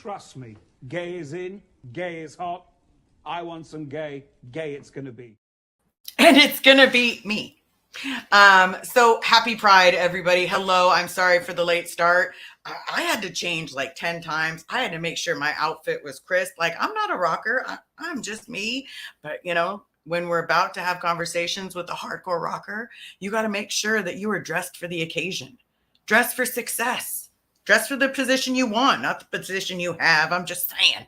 Trust me, gay is in, gay is hot. I want some gay, gay it's gonna be. And it's gonna be me. So happy Pride, everybody. Hello, I'm sorry for the late start. I had to change like 10 times. I had to make sure my outfit was crisp. Like, I'm not a rocker, I'm just me. But, you know, when we're about to have conversations with a hardcore rocker, you got to make sure that you are dressed for the occasion, dressed for success, dressed for the position you want, not the position you have. I'm just saying.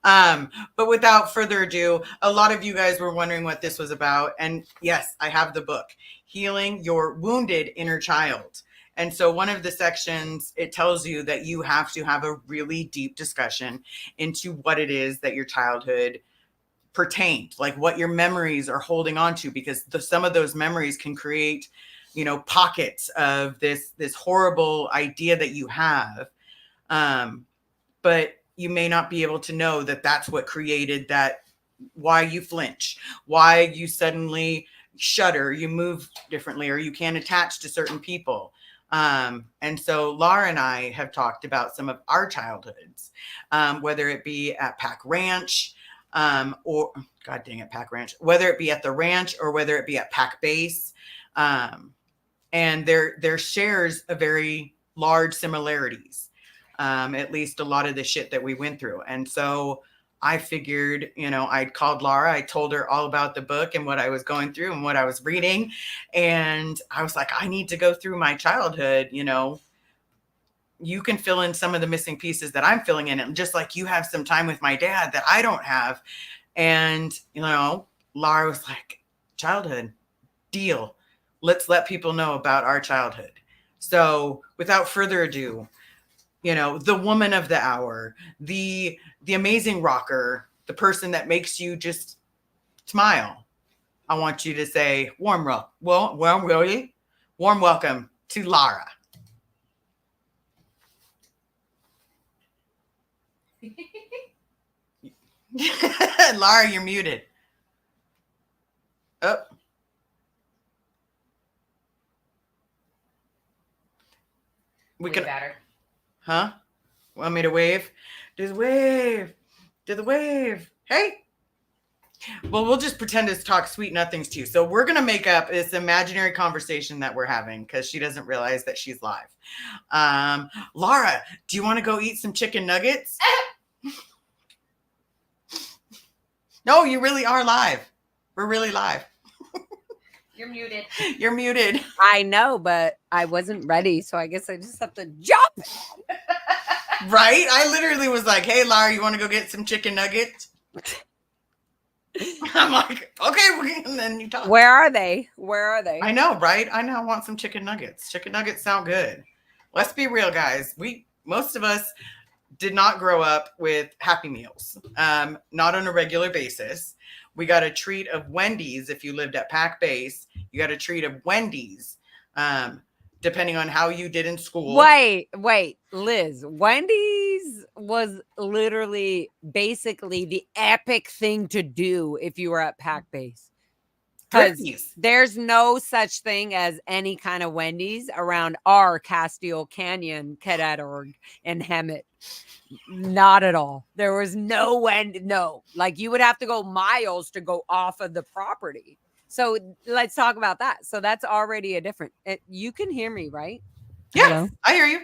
But without further ado, a lot of you guys were wondering what this was about. And yes, I have the book, Healing Your Wounded Inner Child. And so one of the sections, it tells you that you have to have a really deep discussion into what it is that your childhood pertained, like what your memories are holding on to, because some of those memories can create, you know, pockets of this horrible idea that you have. But you may not be able to know that that's what created that, why you flinch, why you suddenly shudder, you move differently, or you can't attach to certain people. And so Lara and I have talked about some of our childhoods, whether it be at Pack Ranch, or God dang it, Pack Ranch, whether it be at the ranch or whether it be at Pack Base. And there shares a very large similarities. At least a lot of the shit that we went through. And so I figured, you know, I'd called Lara. I told her all about the book and what I was going through and what I was reading. And I was like, I need to go through my childhood. You know, you can fill in some of the missing pieces that I'm filling in. And just like you have some time with my dad that I don't have. And, you know, Lara was like, childhood, deal. Let's let people know about our childhood. So without further ado, you know, the woman of the hour, the amazing rocker, the person that makes you just smile. I want you to say warm welcome to Lara. Lara, you're muted. Oh. We can. Better. Huh? Want me to wave? Just wave. Do the wave. Hey. Well, we'll just pretend to talk sweet nothings to you. So we're going to make up this imaginary conversation that we're having because she doesn't realize that she's live. Lara, do you want to go eat some chicken nuggets? No, you really are live. We're really live. You're muted. You're muted. I know, but I wasn't ready, so I guess I just have to jump. Right? I literally was like, hey, Lara, you want to go get some chicken nuggets? I'm like, okay. And then you talk. Where are they? Where are they? I know, right? I now want some chicken nuggets. Chicken nuggets sound good. Let's be real, guys. Most of us did not grow up with Happy Meals, not on a regular basis. We got a treat of Wendy's. If you lived at Pack Base, you got a treat of Wendy's, depending on how you did in school. Wait, Liz. Wendy's was literally basically the epic thing to do if you were at Pack Base. Because there's no such thing as any kind of Wendy's around our Castile Canyon, Cadet Org, and Hemet. Not at all. There was no Wendy. No, like you would have to go miles to go off of the property. So let's talk about that. So that's already a different. You can hear me, right? Yes, hello? I hear you.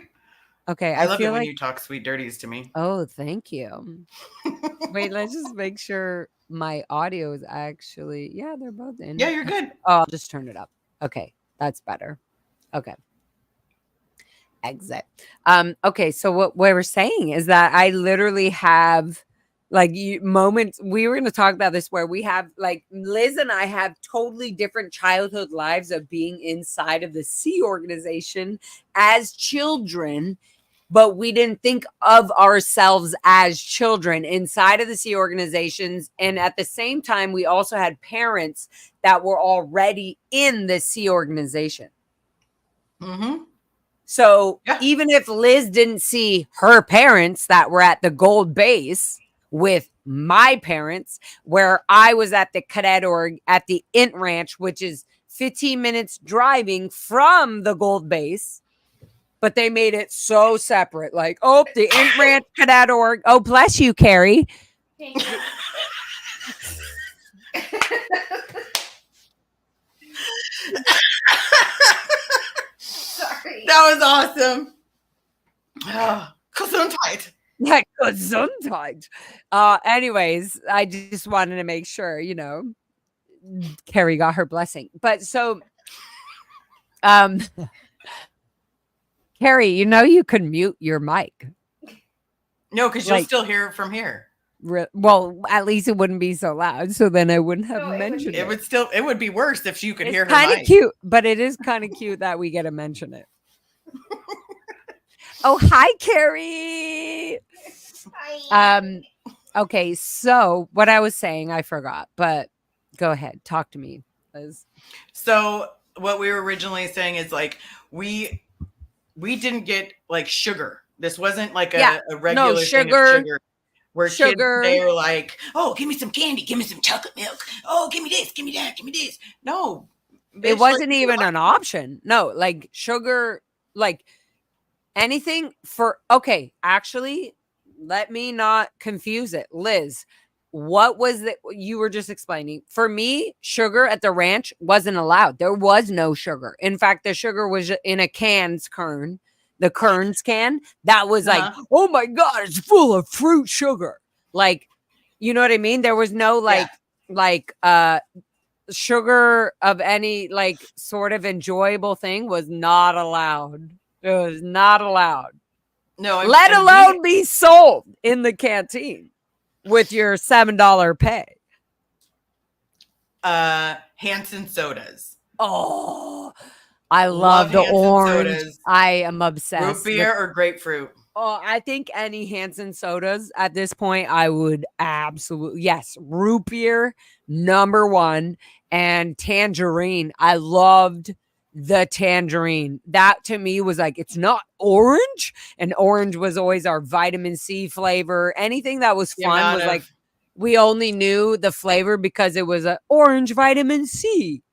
Okay, I love it when you talk sweet dirties to me. Oh, thank you. Wait, let's just make sure my audio is actually. Yeah, they're both in. Yeah, you're good. Oh, I'll just turn it up. Okay, that's better. Okay. Exit. Okay, so what we're saying is that I literally have like moments. We were going to talk about this where we have like Liz and I have totally different childhood lives of being inside of the Sea Organization as children, but we didn't think of ourselves as children inside of the Sea Organizations. And at the same time, we also had parents that were already in the Sea Organization. Mm-hmm. So even if Liz didn't see her parents that were at the Gold Base with my parents, where I was at the Cadet Org at the Int Ranch, which is 15 minutes driving from the Gold Base, but they made it so separate. Like, oh, the Int Ranch Cadet Org. Oh, bless you, Carrie. Thank you. Sorry. That was awesome. Gesundheit. Yeah, Gesundheit. Anyways, I just wanted to make sure, you know, Carrie got her blessing. But so, Carrie, you know, you could mute your mic. No, because you'll Like- still hear it from here. Well, at least it wouldn't be so loud. So then I wouldn't have No, it would mentioned be- it. It would be worse if you could hear her Kind of mic. cute, but it is kind of cute that we get to mention it. Oh, hi, Carrie. Hi. Okay, so what I was saying, I forgot, but go ahead, talk to me, Liz. So what we were originally saying is like we didn't get like sugar. This wasn't like a regular thing sugar. of sugar. Where Sugar. kids, they were like, oh, give me some candy, give me some chocolate milk. Oh, give me this, give me that, give me this. No. It bitch, wasn't like, even an option. No, like sugar, like anything for, okay, actually, let me not confuse it. Liz, what was it you were just explaining? For me, sugar at the ranch wasn't allowed. There was no sugar. In fact, the sugar was in a kern. The Kerns can, that was like, oh my God, it's full of fruit sugar. Like, you know what I mean? There was no sugar of any like sort of enjoyable thing was not allowed. It was not allowed. No, Let alone be sold in the canteen with your $7 pay. Hanson sodas. Oh, I love the Hanson orange. sodas. I am obsessed. Root beer or grapefruit? Oh, I think any Hanson sodas at this point, I would absolutely, yes, root beer, number one, and tangerine. I loved the tangerine. That to me was like, it's not orange, and orange was always our vitamin C flavor. Anything that was fun was like, we only knew the flavor because it was an orange vitamin C,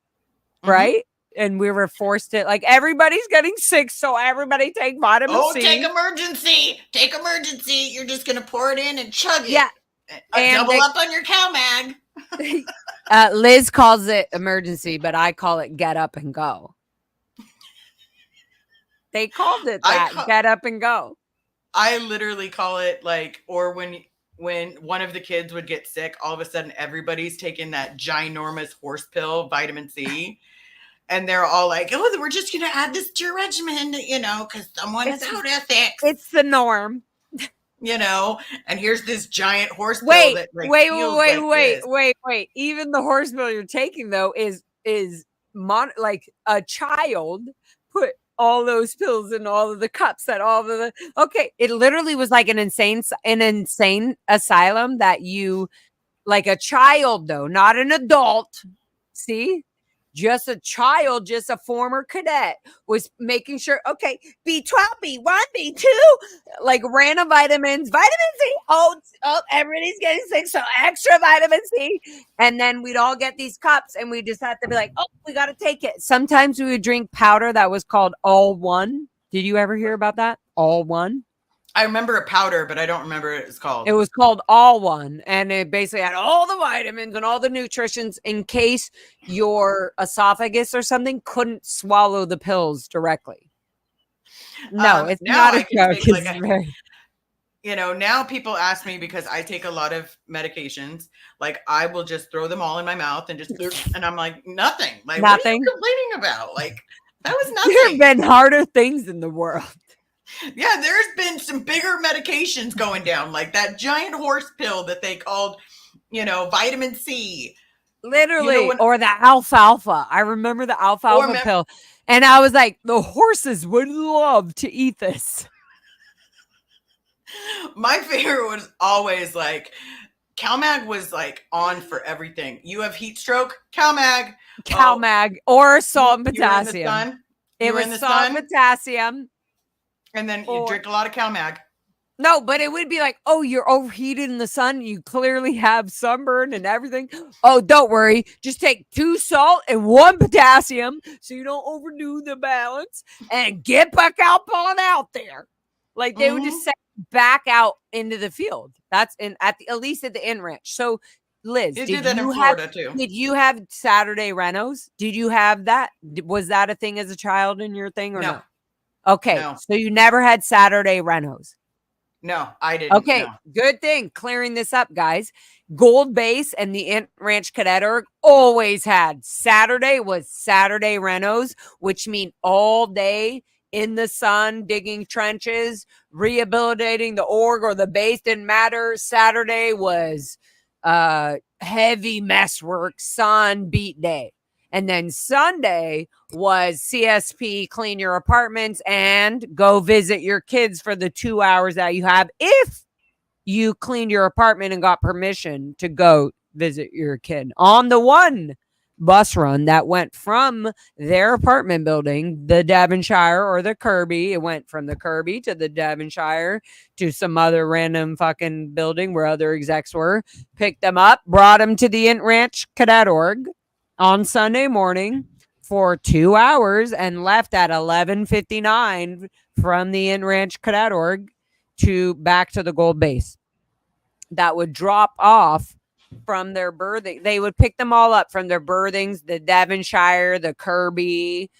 right? And we were forced to, like, everybody's getting sick, so everybody take vitamin C. Oh, take emergency. Take emergency. You're just going to pour it in and chug it. Yeah. And double up on your cow mag. Liz calls it emergency, but I call it get up and go. They called it that, get up and go. I literally call it like, or when one of the kids would get sick, all of a sudden everybody's taking that ginormous horse pill, vitamin C. And they're all like, oh, we're just going to add this to your regimen, you know, because someone is out ethics. It's the norm. You know, and here's this giant horse pill Wait, that like, wait. Even the horse pill you're taking, though, is like a child put all those pills in all of the cups that all of the, okay. It literally was like an insane asylum that you, like a child, though, not an adult. See? Just a child, just a former cadet was making sure, okay, B12, B1, B2, like random vitamins, vitamin C. Oh, everybody's getting sick, so extra vitamin C. And then we'd all get these cups and we just had to be like, oh, we got to take it. Sometimes we would drink powder that was called All One. Did you ever hear about that? All One? I remember a powder, but I don't remember what it's called. It was called All One, and it basically had all the vitamins and all the nutritions in case your esophagus or something couldn't swallow the pills directly. No, it's not a joke. You know, now people ask me because I take a lot of medications. Like I will just throw them all in my mouth and just, and I'm like, nothing. Like, nothing. What are you complaining about? Like that was nothing. There have been harder things in the world. Yeah, there's been some bigger medications going down, like that giant horse pill that they called, you know, vitamin C. Literally, you know, or the alfalfa. I remember the alfalfa pill. And I was like, the horses would love to eat this. My favorite was always like, CalMag was like on for everything. You have heat stroke, CalMag. CalMag or salt and potassium. It was salt and potassium. And then you drink a lot of CalMag. No, but it would be like, oh, you're overheated in the sun. You clearly have sunburn and everything. Oh, don't worry. Just take 2 salt and 1 potassium so you don't overdo the balance and get back on out there. Like they would just send you back out into the field. That's at least at the in ranch. So Liz, You did that in Florida too. Did you have Saturday renos? Did you have that? Was that a thing as a child in your thing or no? Okay. No. So you never had Saturday renos. No, I didn't. Okay, good thing. Clearing this up, guys. Gold Base and the Int Ranch Cadet Org always had Saturday was Saturday renos, which mean all day in the sun, digging trenches, rehabilitating the org or the base, didn't matter. Saturday was heavy mess work, sun beat day. And then Sunday was CSP, clean your apartments and go visit your kids for the 2 hours that you have. If you cleaned your apartment and got permission to go visit your kid on the one bus run that went from their apartment building, the Devonshire or the Kirby. It went from the Kirby to the Devonshire to some other random fucking building where other execs were. Picked them up, brought them to the Int Ranch Cadet Org on Sunday morning for 2 hours and left at 11:59 from the Int Ranch Cadet Org to back to the Gold Base. That would drop off from their birthing. They would pick them all up from their birthings, the Devonshire, the Kirby.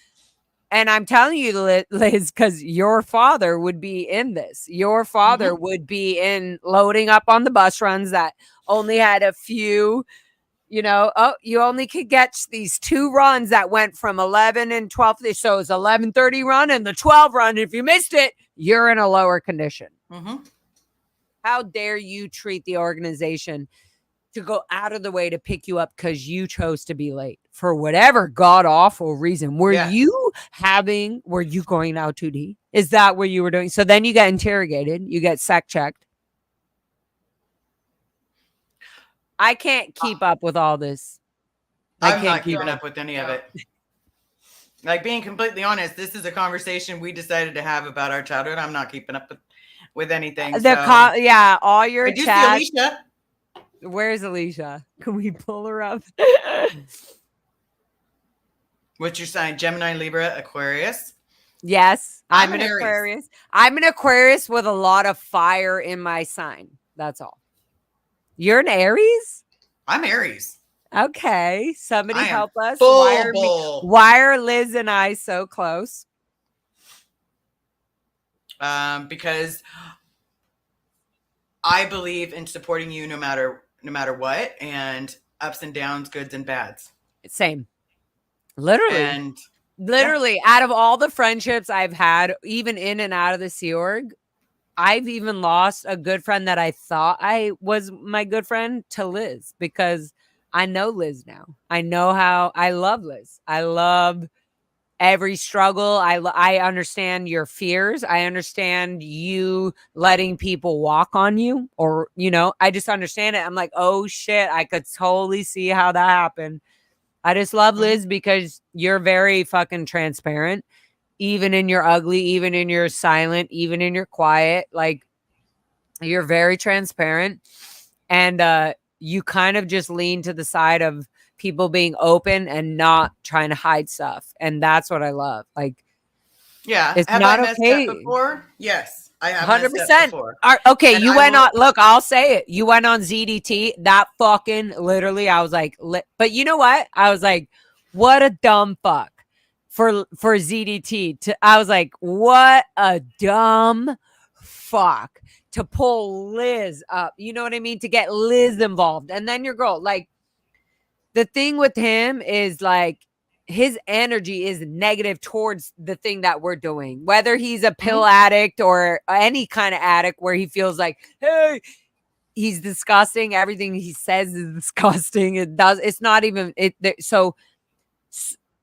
And I'm telling you, Liz, because your father would be in this. Your father would be in loading up on the bus runs that only had a few. You know, you only could get these 2 runs that went from 11 and 12. So it was 11:30 run and the 12 run. If you missed it, you're in a lower condition. How dare you treat the organization to go out of the way to pick you up because you chose to be late for whatever god awful reason? Were you going out 2D? Is that what you were doing? So then you get interrogated, you get sec checked. I can't keep up with all this. I'm not keeping up with any of it. Like, being completely honest, this is a conversation we decided to have about our childhood. I'm not keeping up with anything. All your chat. Alicia. Where's Alicia? Can we pull her up? What's your sign? Gemini, Libra, Aquarius? Yes, I'm an Aquarius. I'm an Aquarius with a lot of fire in my sign. That's all. You're an Aries? I'm Aries. Okay. Somebody help us. Why are Liz and I so close? Because I believe in supporting you no matter what, and ups and downs, goods and bads. Same. Literally, out of all the friendships I've had, even in and out of the Sea Org, I've even lost a good friend that I thought I was my good friend to Liz, because I know Liz now. I know how I love Liz. I love every struggle. I understand your fears. I understand you letting people walk on you, or, I just understand it. I'm like, oh shit, I could totally see how that happened. I just love Liz because you're very fucking transparent. Even in your ugly, even in your silent, even in your quiet, like, you're very transparent, and you kind of just lean to the side of people being open and not trying to hide stuff, and that's what I love. Like, it's have not I messed okay. Up before? Yes, I have. 100%. Okay, and you went on. Look, I'll say it. You went on ZDT. That fucking literally, I was like, but you know what? I was like, what a dumb fuck. For ZDT I was like, what a dumb fuck to pull Liz up. You know what I mean? To get Liz involved. And then your girl, like, the thing with him is, like, his energy is negative towards the thing that we're doing, whether he's a pill addict or any kind of addict where he feels like, hey, he's disgusting. Everything he says is disgusting. It's not even it.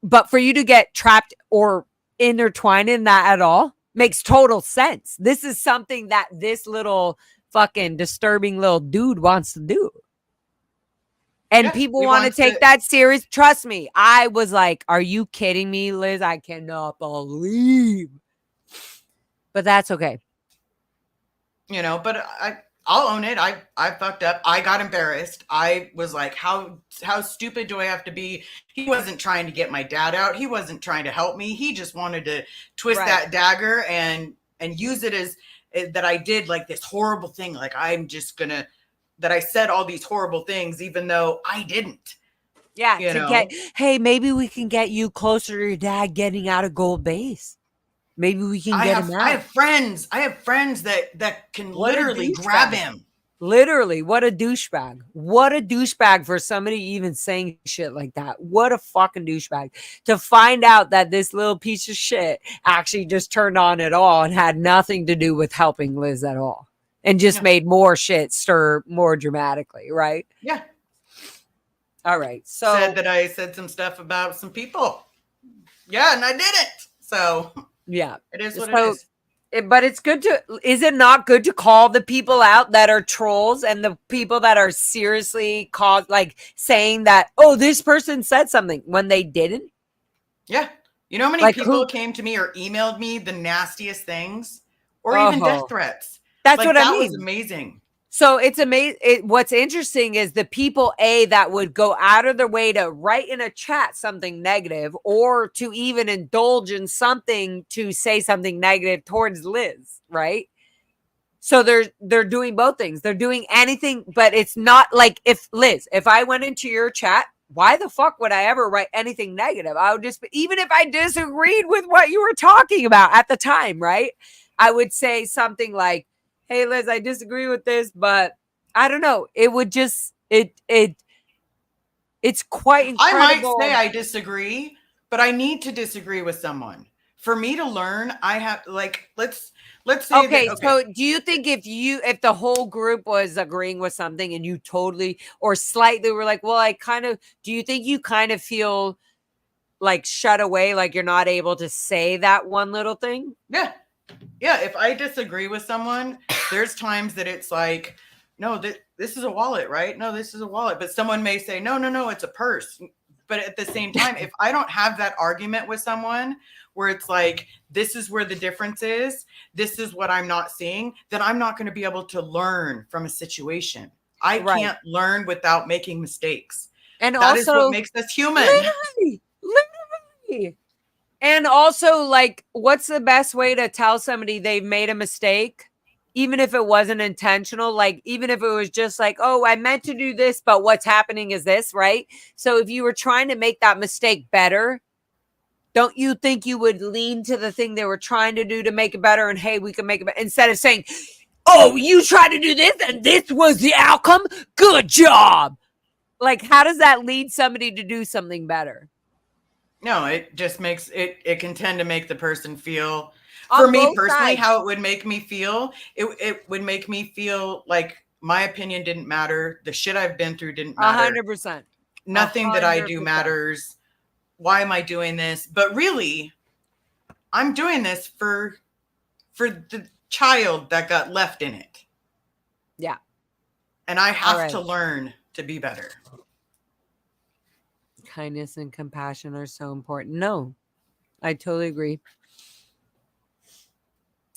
But for you to get trapped or intertwined in that at all makes total sense. This is something that this little fucking disturbing little dude wants to do. And people want to take that serious. Trust me. I was like, are you kidding me, Liz? I cannot believe. But that's okay. you know, but I'll own it. I fucked up. I got embarrassed. I was like, how stupid do I have to be? He wasn't trying to get my dad out. He wasn't trying to help me. He just wanted to twist that dagger and use it as that I did like this horrible thing. Like that I said all these horrible things, even though I didn't. Yeah. You know? Hey, maybe we can get you closer to your dad getting out of gold base. Maybe we can get him out. I have friends that can literally grab him. Literally, what a douchebag. What a douchebag for somebody even saying shit like that. What a fucking douchebag. To find out that this little piece of shit actually just turned on it all and had nothing to do with helping Liz at all. And just made more shit stir more dramatically, right? Yeah. All right. So said that I said some stuff about some people. Yeah, and I didn't. So yeah, it is what it is. But it's good to, is it not good to call the people out that are trolls and the people that are seriously like saying that, oh, this person said something when they didn't? Yeah. You know how many people came to me or emailed me the nastiest things or even death threats? That's what I mean. That was amazing. So it's amazing. What's interesting is the people that would go out of their way to write in a chat something negative or to even indulge in something to say something negative towards Liz, right? So they're doing both things. They're doing anything, but it's not like if I went into your chat, why the fuck would I ever write anything negative? I would just, even if I disagreed with what you were talking about at the time, right? I would say something like, hey, Liz, I disagree with this, but I don't know. It would just, it's quite incredible. I might say I disagree, but I need to disagree with someone. For me to learn, I have, like, let's say. Okay, so do you think if the whole group was agreeing with something and you totally or slightly were like, well, do you think you kind of feel like shut away, like you're not able to say that one little thing? Yeah. Yeah, if I disagree with someone, there's times that it's like, no, this is a wallet, right? No, this is a wallet. But someone may say, no, it's a purse. But at the same time, if I don't have that argument with someone where it's like, this is where the difference is, this is what I'm not seeing, then I'm not going to be able to learn from a situation. I can't learn without making mistakes. And that is what makes us human. Literally. And also, like, what's the best way to tell somebody they've made a mistake? Even if it wasn't intentional, like, even if it was just like, oh, I meant to do this, but what's happening is this, right? So if you were trying to make that mistake better, don't you think you would lean to the thing they were trying to do to make it better? And hey, we can make it better, instead of saying, oh, you tried to do this and this was the outcome. Good job. Like, how does that lead somebody to do something better? No, it just makes it can tend to make the person feel, for me personally, how it would make me feel. It would make me feel like my opinion didn't matter. The shit I've been through didn't matter. 100%. Nothing that I do matters. Why am I doing this? But really, I'm doing this for the child that got left in it. Yeah. And I have to learn to be better. Kindness and compassion are so important. No, I totally agree.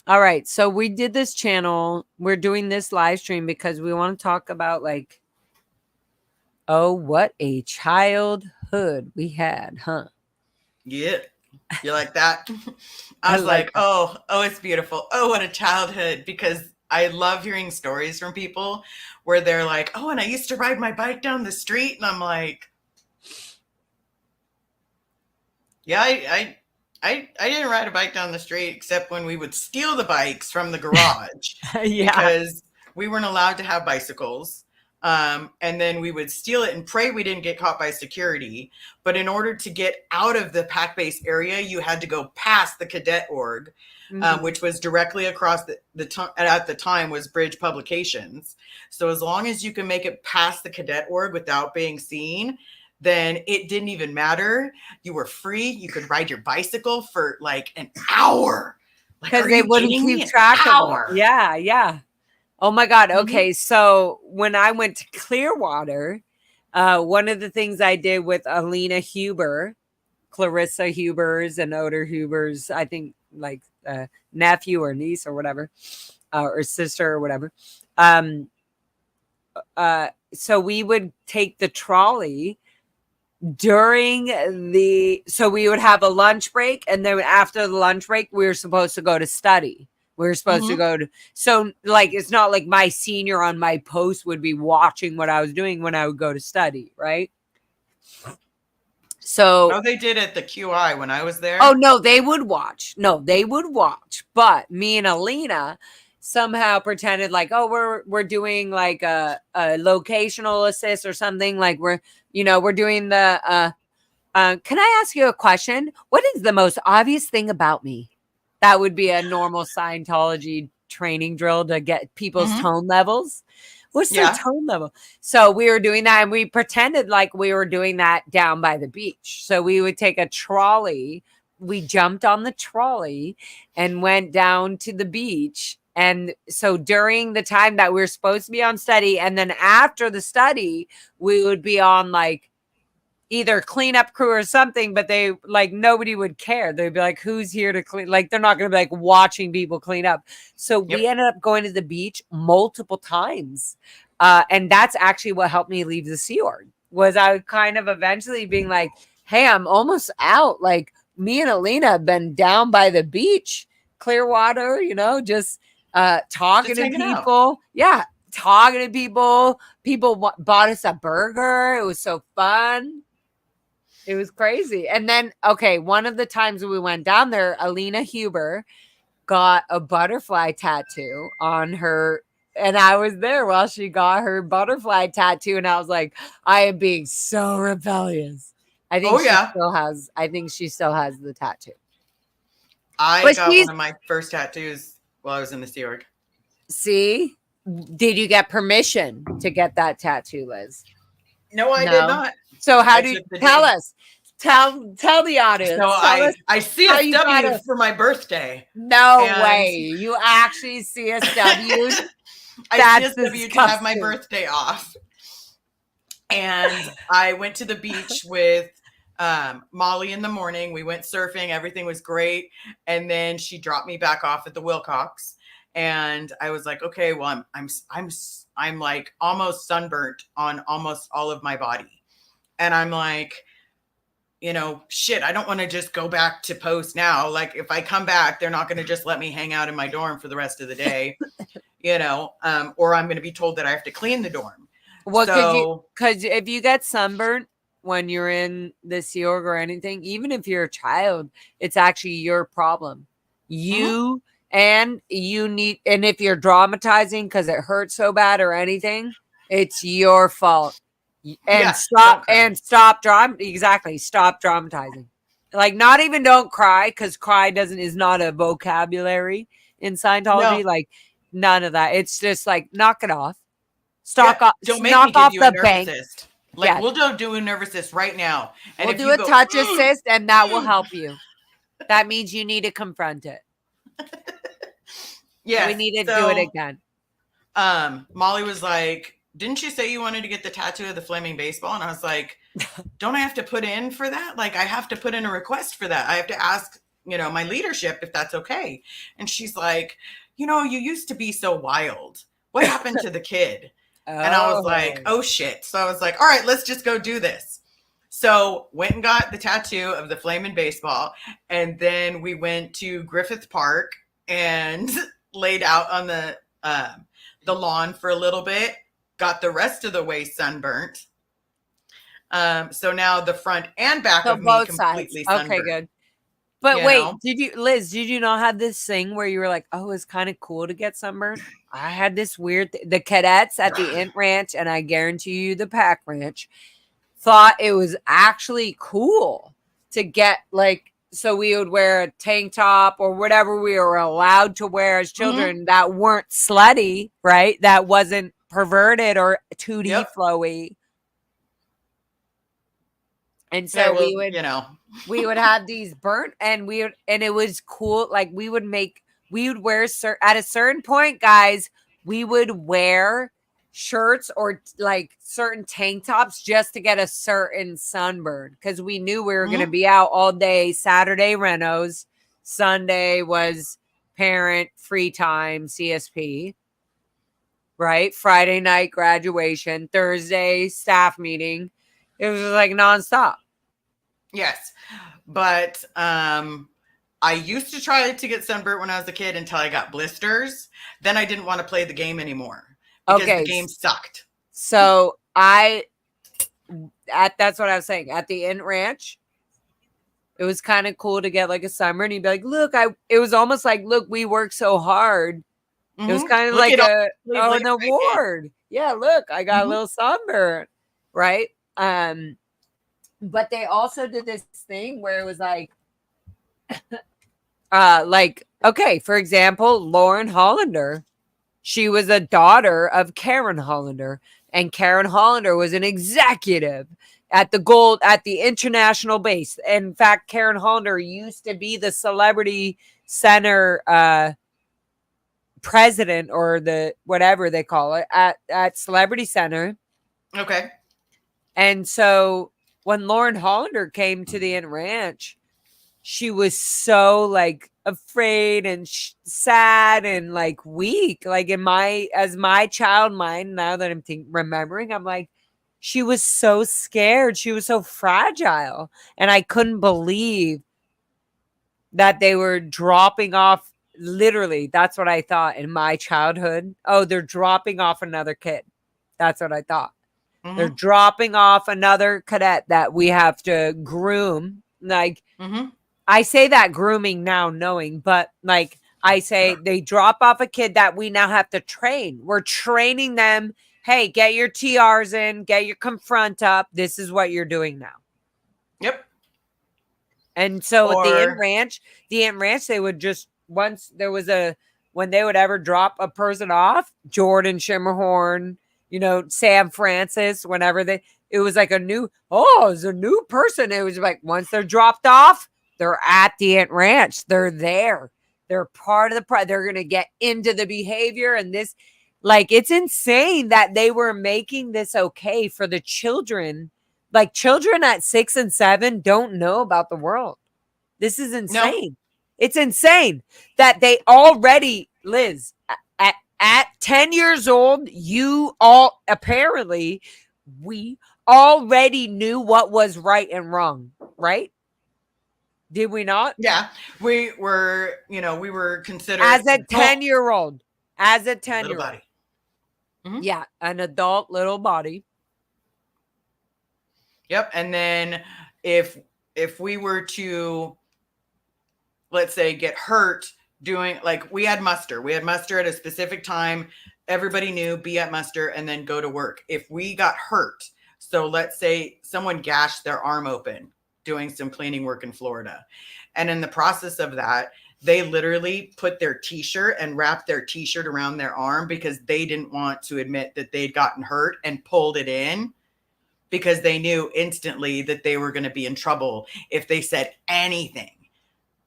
All right. So we did this channel. We're doing this live stream because we want to talk about, like, oh, what a childhood we had, huh? Yeah. You like that? I was like, oh, it's beautiful. Oh, what a childhood. Because I love hearing stories from people where they're like, oh, and I used to ride my bike down the street. And I'm like, yeah, I didn't ride a bike down the street except when we would steal the bikes from the garage. Yeah. Because we weren't allowed to have bicycles. And then we would steal it and pray we didn't get caught by security. But in order to get out of the pack base area, you had to go past the cadet org, which was directly across at the time was Bridge Publications. So as long as you can make it past the cadet org without being seen, then it didn't even matter. You were free. You could ride your bicycle for like an hour. Because they wouldn't keep track of it. Yeah, yeah. Oh my God. Okay. So when I went to Clearwater, one of the things I did with Alina Huber, Clarissa Hubers and Oder Hubers, I think like nephew or niece or whatever, or sister or whatever. So we would take the trolley so we would have a lunch break, and then after the lunch break we were supposed to go to study. We were supposed to go to, so like it's not like my senior on my post would be watching what I was doing when I would go to study, right? So they did at the QI when I was there. Oh no, they would watch. But me and Alina somehow pretended like, oh, we're doing like a locational assist or something. Like we're doing the can I ask you a question? What is the most obvious thing about me? That would be a normal Scientology training drill to get people's tone levels. What's their tone level? So we were doing that, and we pretended like we were doing that down by the beach. So we would take a trolley. We jumped on the trolley and went down to the beach. And so during the time that we were supposed to be on study, and then after the study, we would be on like either cleanup crew or something, but they like nobody would care. They'd be like, who's here to clean? Like they're not going to be like watching people clean up. So we ended up going to the beach multiple times. And that's actually what helped me leave the Sea Org, was I kind of eventually being like, hey, I'm almost out. Like me and Alina have been down by the beach, Clearwater, just talking to people. Out. Yeah. Talking to people. People bought us a burger. It was so fun. It was crazy. And then, okay, one of the times we went down there, Alina Huber got a butterfly tattoo on her. And I was there while she got her butterfly tattoo. And I was like, I am being so rebellious. I think she still has the tattoo. I got one of my first tattoos while I was in the Sea Org. See? Did you get permission to get that tattoo, Liz? No, I did not. So how do you tell us? Tell the audience. So I see a W for my birthday. No way. You actually see a W? I see a W to have my birthday off. And I went to the beach with Molly in the morning. We went surfing. Everything was great. And then she dropped me back off at the Wilcox. And I was like, okay, well, I'm like almost sunburnt on almost all of my body. And I'm like, shit, I don't want to just go back to post now. Like if I come back, they're not going to just let me hang out in my dorm for the rest of the day, or I'm going to be told that I have to clean the dorm. Well, because if you get sunburnt when you're in the Sea Org or anything, even if you're a child, it's actually your problem. And if you're dramatizing because it hurts so bad or anything, it's your fault. And stop dramatizing. Like not even don't cry, because cry is not a vocabulary in Scientology. No. Like none of that. It's just like knock it off. Don't make me give you a nerve assist. Like we'll do a nerve assist right now. And we'll do a touch assist, and that will help you. That means you need to confront it. Yeah, we need to do it again. Molly was like, didn't you say you wanted to get the tattoo of the flaming baseball? And I was like, don't I have to put in for that? Like I have to put in a request for that. I have to ask, my leadership if that's okay. And she's like, you used to be so wild. What happened to the kid? And I was like, oh shit. So I was like, all right, let's just go do this. So went and got the tattoo of the flaming baseball. And then we went to Griffith Park and laid out on the lawn for a little bit, got the rest of the way sunburnt. So now the front and back of me completely sunburnt. Okay, good. But wait, Liz, did you not have this thing where you were like, oh, it's kind of cool to get sunburned? I had this weird the cadets at the Int Ranch, and I guarantee you the Pack Ranch, thought it was actually cool to get like, so we would wear a tank top or whatever we were allowed to wear as children that weren't slutty, right? That wasn't perverted or 2D flowy. And so we would, we would have these burnt, and it was cool. Like we would wear at a certain point, guys, we would wear shirts or like certain tank tops just to get a certain sunburn, because we knew we were going to be out all day, Saturday renos, Sunday was parent free time, CSP, right? Friday night graduation, Thursday staff meeting. It was like nonstop. Yes. But I used to try to get sunburnt when I was a kid until I got blisters. Then I didn't want to play the game anymore because the game sucked. So that's what I was saying. At the Inn Ranch, it was kind of cool to get like a summer and you'd be like, look, it was almost like, look, we worked so hard. It was kind of like an award. Yeah, look, I got a little sunburn, right? But they also did this thing where it was like, okay, for example, Lauren Hollander, she was a daughter of Karen Hollander, and Karen Hollander was an executive at the international base. In fact, Karen Hollander used to be the Celebrity Center president, or the whatever they call it, at Celebrity Center. Okay. And so when Lauren Hollander came to the Inn Ranch, she was so like afraid and sad and like weak. Like as my child mind, now that I'm remembering, I'm like, she was so scared. She was so fragile. And I couldn't believe that they were dropping off. Literally, that's what I thought in my childhood. Oh, they're dropping off another kid. That's what I thought. Mm-hmm. They're dropping off another cadet that we have to groom. Like, I say that grooming now knowing, but like I say they drop off a kid that we now have to train. We're training them. Hey, get your TRs in, get your confront up. This is what you're doing now. Yep. And so at the Inn Ranch, they would just, once there was when they would ever drop a person off, Jordan Shimmerhorn, Sam Francis, whenever it was like it's a new person. It was like, once they're dropped off, they're at the Inn Ranch. They're there. They're part of they're going to get into the behavior and this, like, it's insane that they were making this okay for the children. Like, children at 6 and 7 don't know about the world. This is insane. No. It's insane that they already, Liz, at 10 years old, we already knew what was right and wrong, right? Did we not? Yeah. We were considered as a 10-year-old. As a 10-year-old. Body. Mm-hmm. Yeah, an adult little body. Yep. And then if we were to, let's say, get hurt doing, like, we had muster at a specific time. Everybody knew, be at muster and then go to work. If we got hurt, so let's say someone gashed their arm open doing some cleaning work in Florida. And in the process of that, they literally put their t-shirt and wrapped their t-shirt around their arm because they didn't want to admit that they'd gotten hurt and pulled it in, because they knew instantly that they were going to be in trouble if they said anything.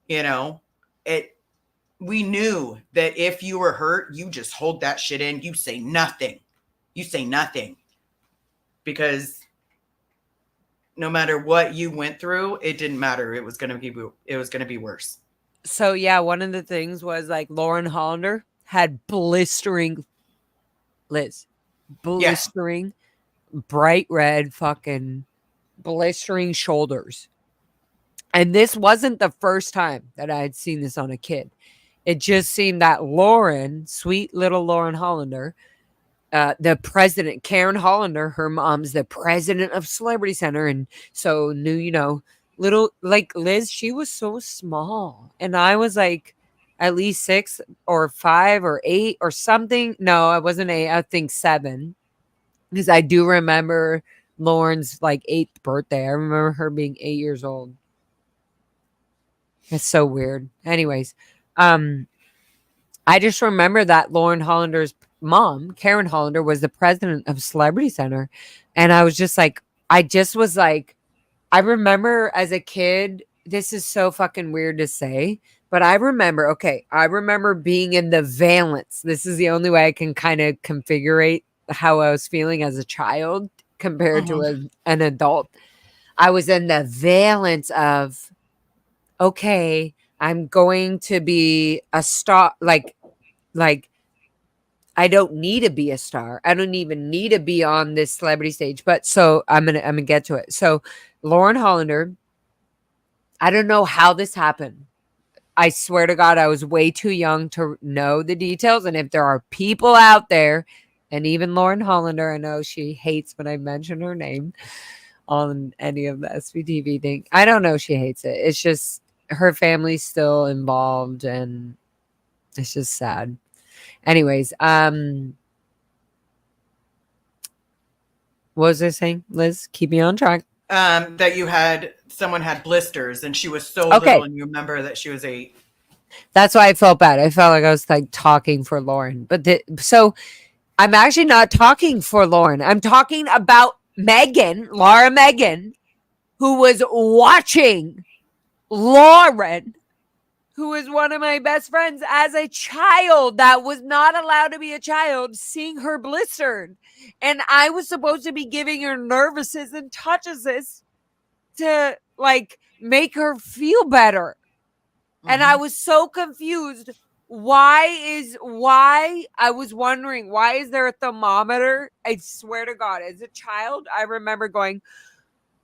We knew that if you were hurt, you just hold that shit in. You say nothing. Because no matter what you went through, it didn't matter. It was going to be worse. So yeah, one of the things was like Lauren Hollander had blistering bright red fucking blistering shoulders. And this wasn't the first time that I had seen this on a kid. It just seemed that Lauren, sweet little Lauren Hollander, the president, Karen Hollander, her mom's the president of Celebrity Center. And so knew, little, like Liz, she was so small. And I was like at least 6 or 5 or 8 or something. No, I wasn't 8. I think 7. Because I do remember Lauren's like 8th birthday. I remember her being 8 years old. It's so weird. Anyways, I just remember that Lauren Hollander's mom, Karen Hollander, was the president of Celebrity Center. And I was just like, I remember as a kid, this is so fucking weird to say, but I remember being in the Valence. This is the only way I can kind of configure how I was feeling as a child compared to an adult. I was in the Valence of, okay, I'm going to be a star. Like I don't need to be a star. I don't even need to be on this celebrity stage. But so I'm gonna get to it. So Lauren Hollander, I don't know how this happened. I swear to God, I was way too young to know the details. And if there are people out there, and even Lauren Hollander, I know she hates when I mention her name on any of the SVTV thing. I don't know she hates it. It's just her family's still involved, and it's just sad. Anyways, what was I saying, Liz? Keep me on track. That someone had blisters and she was so Okay. little, and you remember that she was 8. That's why I felt bad. I felt like I was like talking for Lauren. But so I'm actually not talking for Lauren. I'm talking about Laura Megan, who was watching Lauren, who is one of my best friends, as a child that was not allowed to be a child, seeing her blistered. And I was supposed to be giving her nervouses and touches to like make her feel better. And I was so confused. Why I was wondering, why is there a thermometer? I swear to God, as a child, I remember going,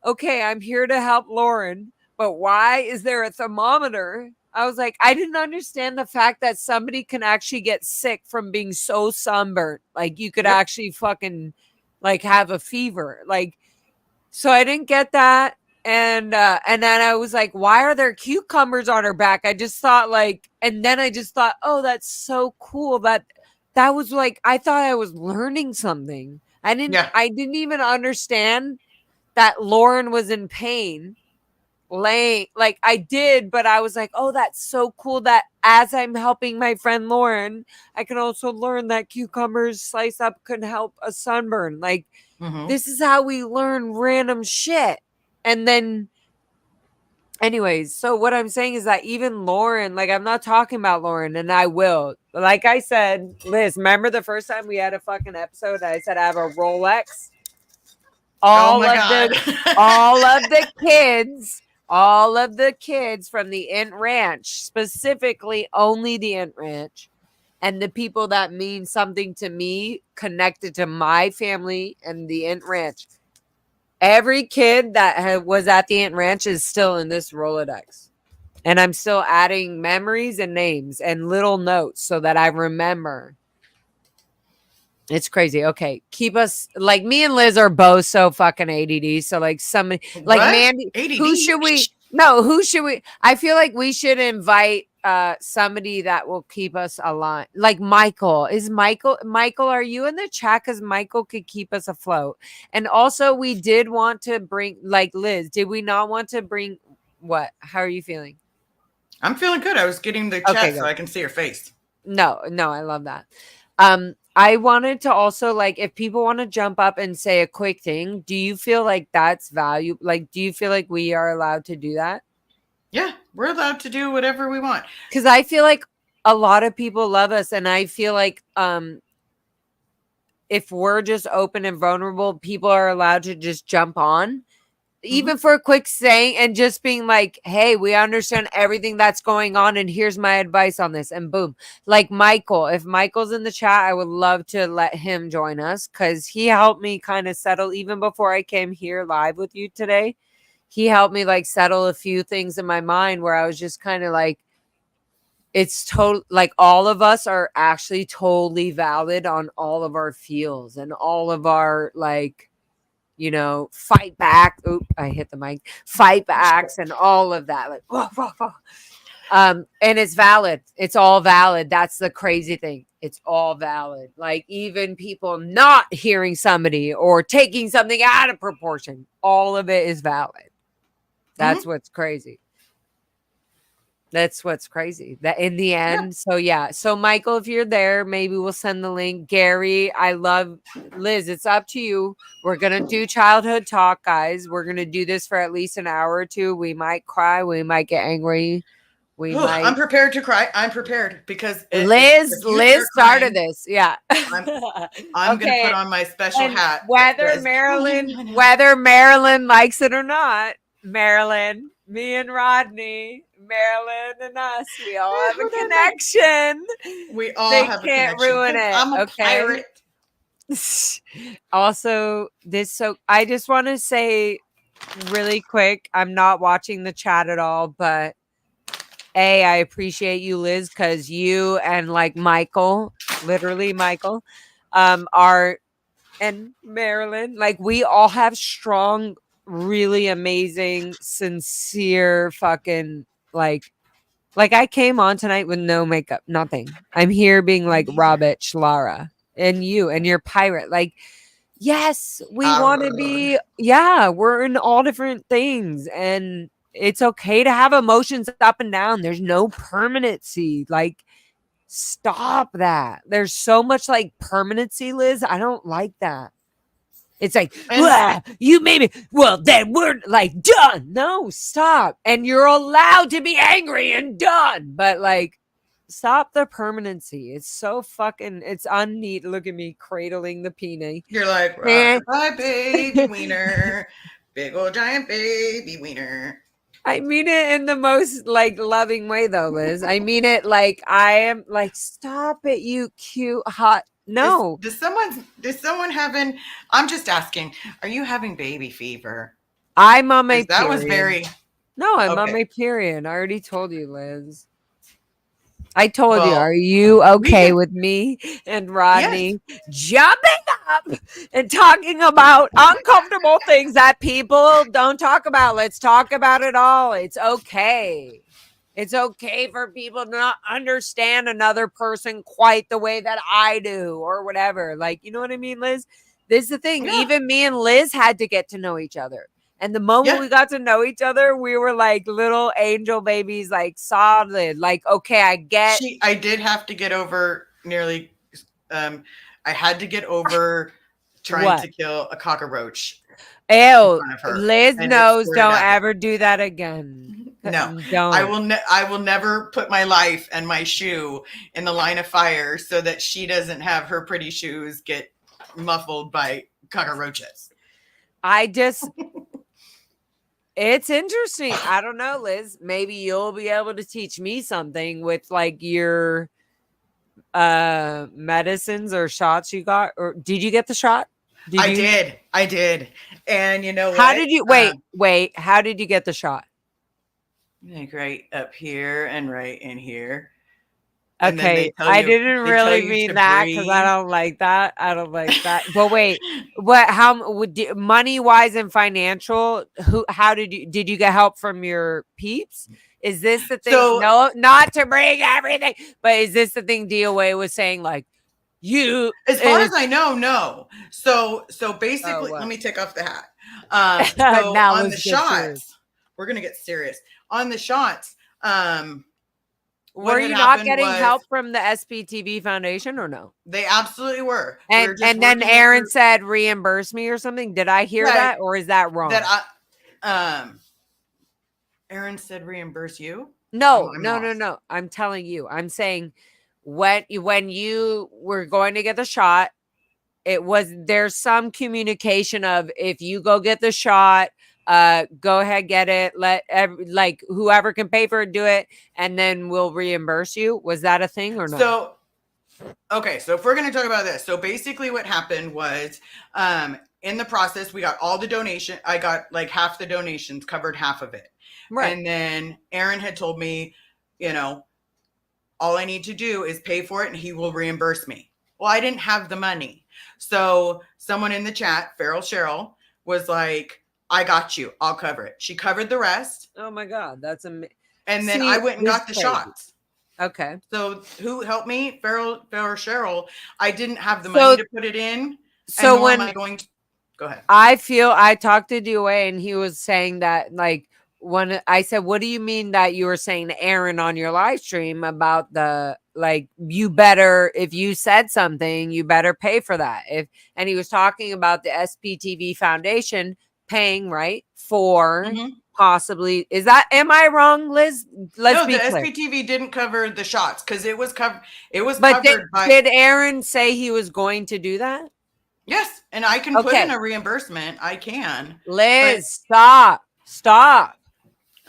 okay, I'm here to help Lauren, but why is there a thermometer? I was like, I didn't understand the fact that somebody can actually get sick from being so sunburned. Like you could actually fucking like have a fever. Like, so I didn't get that. And then I was like, why are there cucumbers on her back? I just thought like, and then I just thought, oh, that's so cool. That was like, I thought I was learning something. I didn't even understand that Lauren was in pain laying, like I did, but I was like, oh, that's so cool that as I'm helping my friend Lauren, I can also learn that cucumbers slice up can help a sunburn. Like, this is how we learn random shit. And then, anyways, so what I'm saying is that even Lauren, like, I'm not talking about Lauren, and I will. Like I said, Liz, remember the first time we had a fucking episode? I said I have a Rolex. All of the kids from the Int Ranch, specifically only the Int Ranch, and the people that mean something to me connected to my family and the Int Ranch. Every kid that was at the Int Ranch is still in this Rolodex. And I'm still adding memories and names and little notes so that I remember. It's crazy. Okay. Keep us, like, me and Liz are both so fucking ADD. So like somebody, like What? Mandy, ADD? who should we I feel like we should invite somebody that will keep us aligned. Like Michael, are you in the chat? Because Michael could keep us afloat. And also we did want to bring, like, Liz, did we not want to bring what? How are you feeling? I'm feeling good. I was getting the chat so I can see your face. No, I love that. I wanted to also, like, if people want to jump up and say a quick thing, do you feel like that's value? Like, do you feel like we are allowed to do that? Yeah, we're allowed to do whatever we want. Because I feel like a lot of people love us, and I feel like if we're just open and vulnerable, people are allowed to just jump on. Even for a quick saying and just being like, hey, we understand everything that's going on, and here's my advice on this, and boom. Like Michael, if Michael's in the chat, I would love to let him join us because he helped me kind of settle, even before I came here live with you today. He helped me like settle a few things in my mind where I was just kind of like, it's total, like all of us are actually totally valid on all of our feels and all of our, like, you know, fight back. Oop, I hit the mic. Fight backs and all of that. Like, whoa, whoa, whoa. And it's valid. It's all valid. That's the crazy thing. It's all valid. Like, even people not hearing somebody or taking something out of proportion, all of it is valid. That's what's crazy. That's what's crazy. That in the end. So yeah. So Michael, if you're there, maybe we'll send the link. Gary, I love Liz. It's up to you. We're gonna do childhood talk, guys. We're gonna do this for at least an hour or two. We might cry. We might get angry. I'm prepared to cry. I'm prepared because Liz started this. Yeah. I'm gonna put on my special hat. Whether Marilyn likes it or not, Marilyn, me and Rodney, Marilyn and us. We all have a connection. We all They have a can't connection. ruin 'cause it. I'm a Okay. pirate. Also, I just want to say really quick, I'm not watching the chat at all, but I appreciate you, Liz, because you and like Michael, literally Michael, are, and Marilyn, like we all have strong, really amazing, sincere fucking like I came on tonight with no makeup, nothing. I'm here being like Robert Lara and you and your pirate. Like, yes, we want to be, yeah, we're in all different things. And it's okay to have emotions up and down. There's no permanency. Like, stop that. There's so much like permanency, Liz. I don't like that. It's like, you made me. Well, then we're like done. No, stop. And you're allowed to be angry and done. But like, stop the permanency. It's so fucking, it's unneat. Look at me cradling the peanut. You're like, my baby wiener. Big old giant baby wiener. I mean it in the most like loving way though, Liz. I mean it like I am like, stop it, you cute, hot. No. Does someone having, I'm just asking, are you having baby fever? I'm on my period. That was very. No, I'm on my period. I already told you, Liz. I told you. Are you okay with me and Rodney jumping up and talking about uncomfortable things that people don't talk about? Let's talk about it all. It's okay. It's okay for people to not understand another person quite the way that I do or whatever. Like, you know what I mean, Liz? This is the thing. Yeah. Even me and Liz had to get to know each other. And the moment we got to know each other, we were like little angel babies, like solid. Like, okay, I get. I did have to get over nearly. I had to get over trying to kill a cockroach. Ew, Liz knows. Don't ever do that again. No, don't. I will never put my life and my shoe in the line of fire so that she doesn't have her pretty shoes get muffled by cockroaches. It's interesting. I don't know, Liz. Maybe you'll be able to teach me something with like your medicines or shots you got. Or did you get the shot? I did. And you know what? How did you wait? How did you get the shot? Like right up here and right in here. Okay, I didn't really mean that because I don't like that. I don't like that. But wait, what? How would money wise and financial? How did you get help from your peeps? Is this the thing? So, no, not to bring everything, but is this the thing DOA was saying? Like you, as far as I know, no. So basically, let me take off the hat. So now on the shots, we're gonna get serious. On the shots, were you not getting help from the SPTV Foundation or no? They absolutely were. And then Aaron said reimburse me or something. Did I hear that or is that wrong? Aaron said reimburse you? No. I'm telling you. I'm saying when you were going to get the shot, there's some communication of if you go get the shot, go ahead, get it. Let whoever can pay for it, do it, and then we'll reimburse you. Was that a thing or no? So if we're going to talk about this, so basically what happened was, in the process, we got all the donation. I got like half the donations, covered half of it. Right. And then Aaron had told me, all I need to do is pay for it and he will reimburse me. Well, I didn't have the money. So someone in the chat, Feral Cheryl, was like, I got you. I'll cover it. She covered the rest. Oh my God. That's amazing. And then I went and got the shots. Okay. So who helped me? Feral Cheryl. I didn't have the money to put it in. So when am I going to go ahead? I talked to DOA and he was saying that when I said, what do you mean that you were saying to Aaron on your live stream about you better, if you said something, you better pay for that. And he was talking about the SPTV Foundation paying for possibly, am I wrong, Liz? Let's be clear. SPTV didn't cover the shots because it was covered. Did Aaron say he was going to do that? Yes, and I can put in a reimbursement. I can. Liz, stop.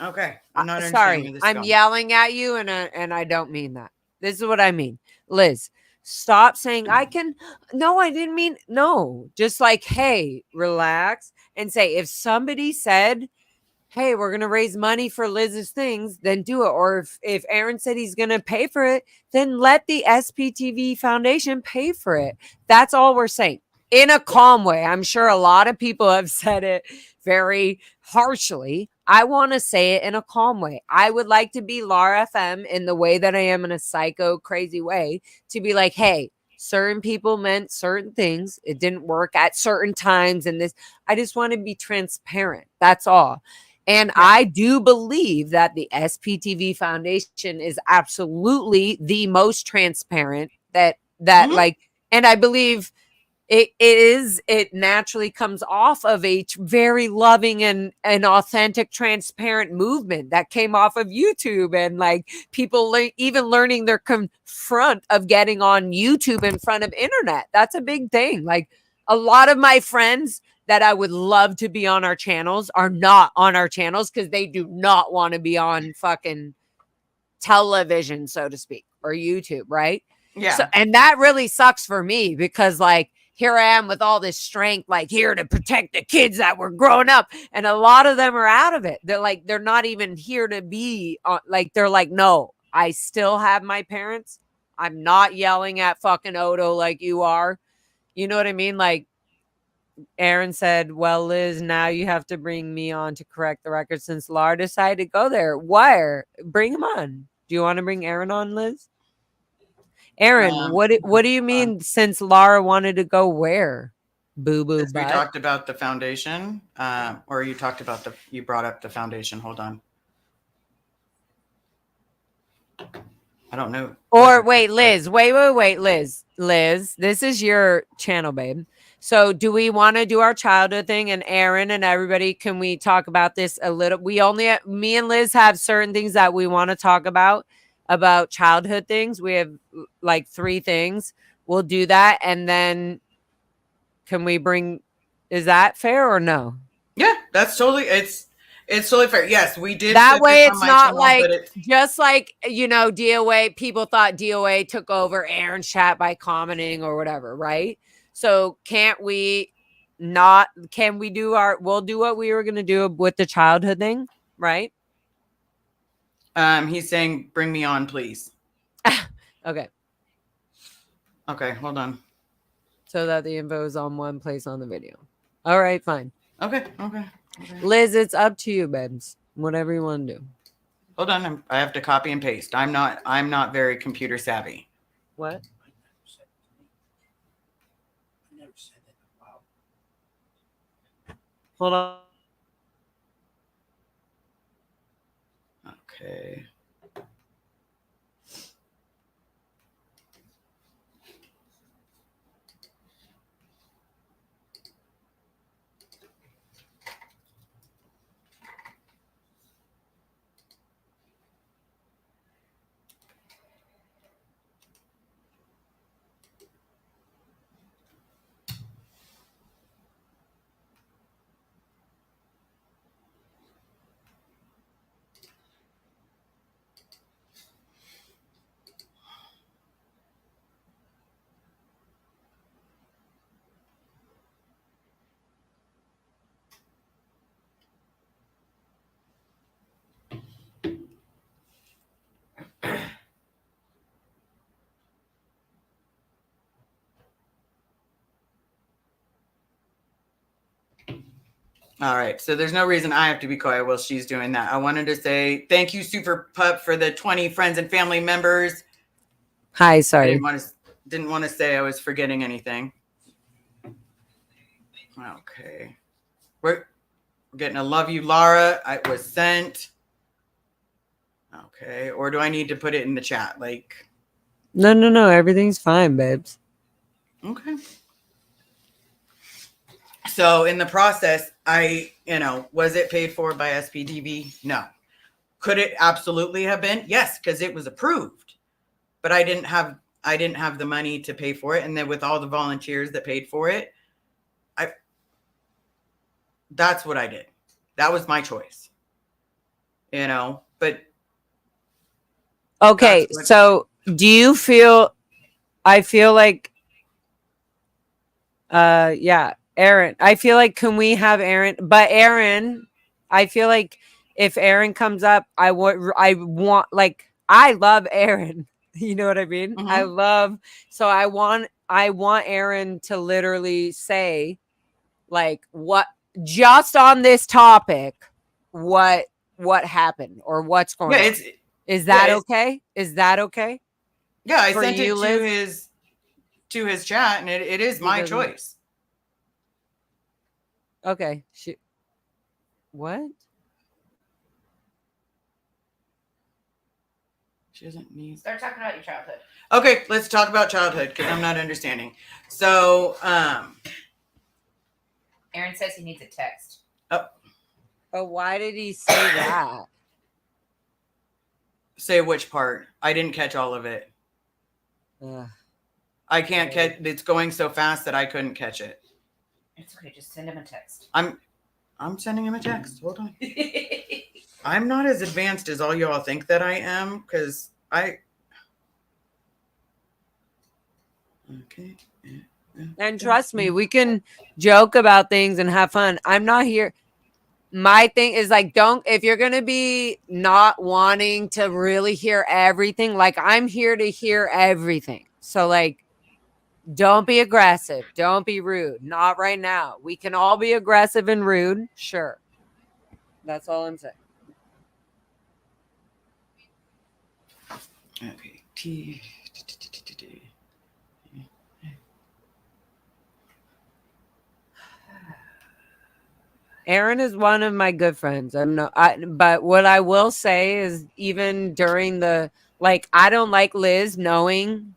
Okay. I'm not understanding Sorry, where this is I'm going. yelling at you, and I don't mean that. This is what I mean. Liz, stop saying I can. No, I didn't mean no. Just like, hey, relax and say if somebody said, hey, we're gonna raise money for Liz's things, then do it. Or if Aaron said he's gonna pay for it, then let the SPTV Foundation pay for it. That's all we're saying. In a calm way. I'm sure a lot of people have said it very harshly. I want to say it in a calm way. I would like to be lARAFM in the way that I am in a psycho crazy way, to be like, hey, certain people meant certain things. It didn't work at certain times. And this, I just want to be transparent. That's all. And I do believe that the SPTV Foundation is absolutely the most transparent that like, and I believe it naturally comes off of a very loving and authentic, transparent movement that came off of YouTube, and like people even learning their confront of getting on YouTube in front of internet. That's a big thing. Like a lot of my friends that I would love to be on our channels are not on our channels because they do not want to be on fucking television, so to speak, or YouTube, right? Yeah. So, and that really sucks for me because like here I am with all this strength, like here to protect the kids that were growing up. And a lot of them are out of it. They're like, they're not even here to be like, they're like, no, I still have my parents. I'm not yelling at fucking Odo like you are. You know what I mean? Like Aaron said, well, Liz, now you have to bring me on to correct the record since Lara decided to go there. Where? Bring him on. Do you want to bring Aaron on, Liz? Aaron, what do you mean since Lara wanted to go where? Boo boo. We talked about the foundation, or you brought up the foundation. Hold on. I don't know. Or wait, Liz. Wait, Liz. Liz, this is your channel, babe. So do we want to do our childhood thing? And Aaron and everybody, can we talk about this a little? Me and Liz have certain things that we want to talk about childhood things. We have like 3 things. We'll do that. And then can we is that fair or no? Yeah, that's totally, it's totally fair. Yes, we did. That way it's not like, just like, you know, DOA, people thought DOA took over Aaron's chat by commenting or whatever, right? So we'll do what we were going to do with the childhood thing, right? He's saying, bring me on, please. Okay. Okay, hold on. So that the info is on one place on the video. All right, fine. Okay. Liz, it's up to you, babes. Whatever you want to do. Hold on, I have to copy and paste. I'm not very computer savvy. What? Hold on. Okay. All right. So there's no reason I have to be quiet while she's doing that. I wanted to say thank you, Super Pup, for the 20 friends and family members. Hi, sorry. I didn't want to say I was forgetting anything. Okay. We're getting a love you, Lara. It was sent. Okay. Or do I need to put it in the chat? Like. No. Everything's fine, babes. Okay. So in the process, was it paid for by SPTV? No. Could it absolutely have been? Yes, because it was approved. But I didn't have the money to pay for it. And then with all the volunteers that paid for it, that's what I did. That was my choice. but Okay, that's what- so do you feel? I feel like, yeah, Aaron. I feel like can we have Aaron? But Aaron, I feel like if Aaron comes up, I want like I love Aaron. You know what I mean? I Mhm. love. So I want Aaron to literally say, like, what just on this topic, what happened or what's going yeah, on. it's Is yeah, that it's, okay? Is that okay? yeah, I For sent you, it Liz? to his chat, and it is He my doesn't- choice. Okay. What? She doesn't need. Start talking about your childhood. Okay, let's talk about childhood because I'm not understanding. So, Aaron says he needs a text. But why did he say that? say which part? I didn't catch all of it. Ugh. I can't Okay. catch. It's going so fast that I couldn't catch it. It's okay. Just send him a text. I'm sending him a text. Hold on. I'm not as advanced as all y'all think that I am because I. Okay. And trust me, we can joke about things and have fun. I'm not here. My thing is like, if you're going to be not wanting to really hear everything, like I'm here to hear everything. So like, don't be aggressive. Don't be rude. Not right now. We can all be aggressive and rude. Sure. That's all I'm saying. Okay. Aaron is one of my good friends. But what I will say is even during I don't like Liz knowing.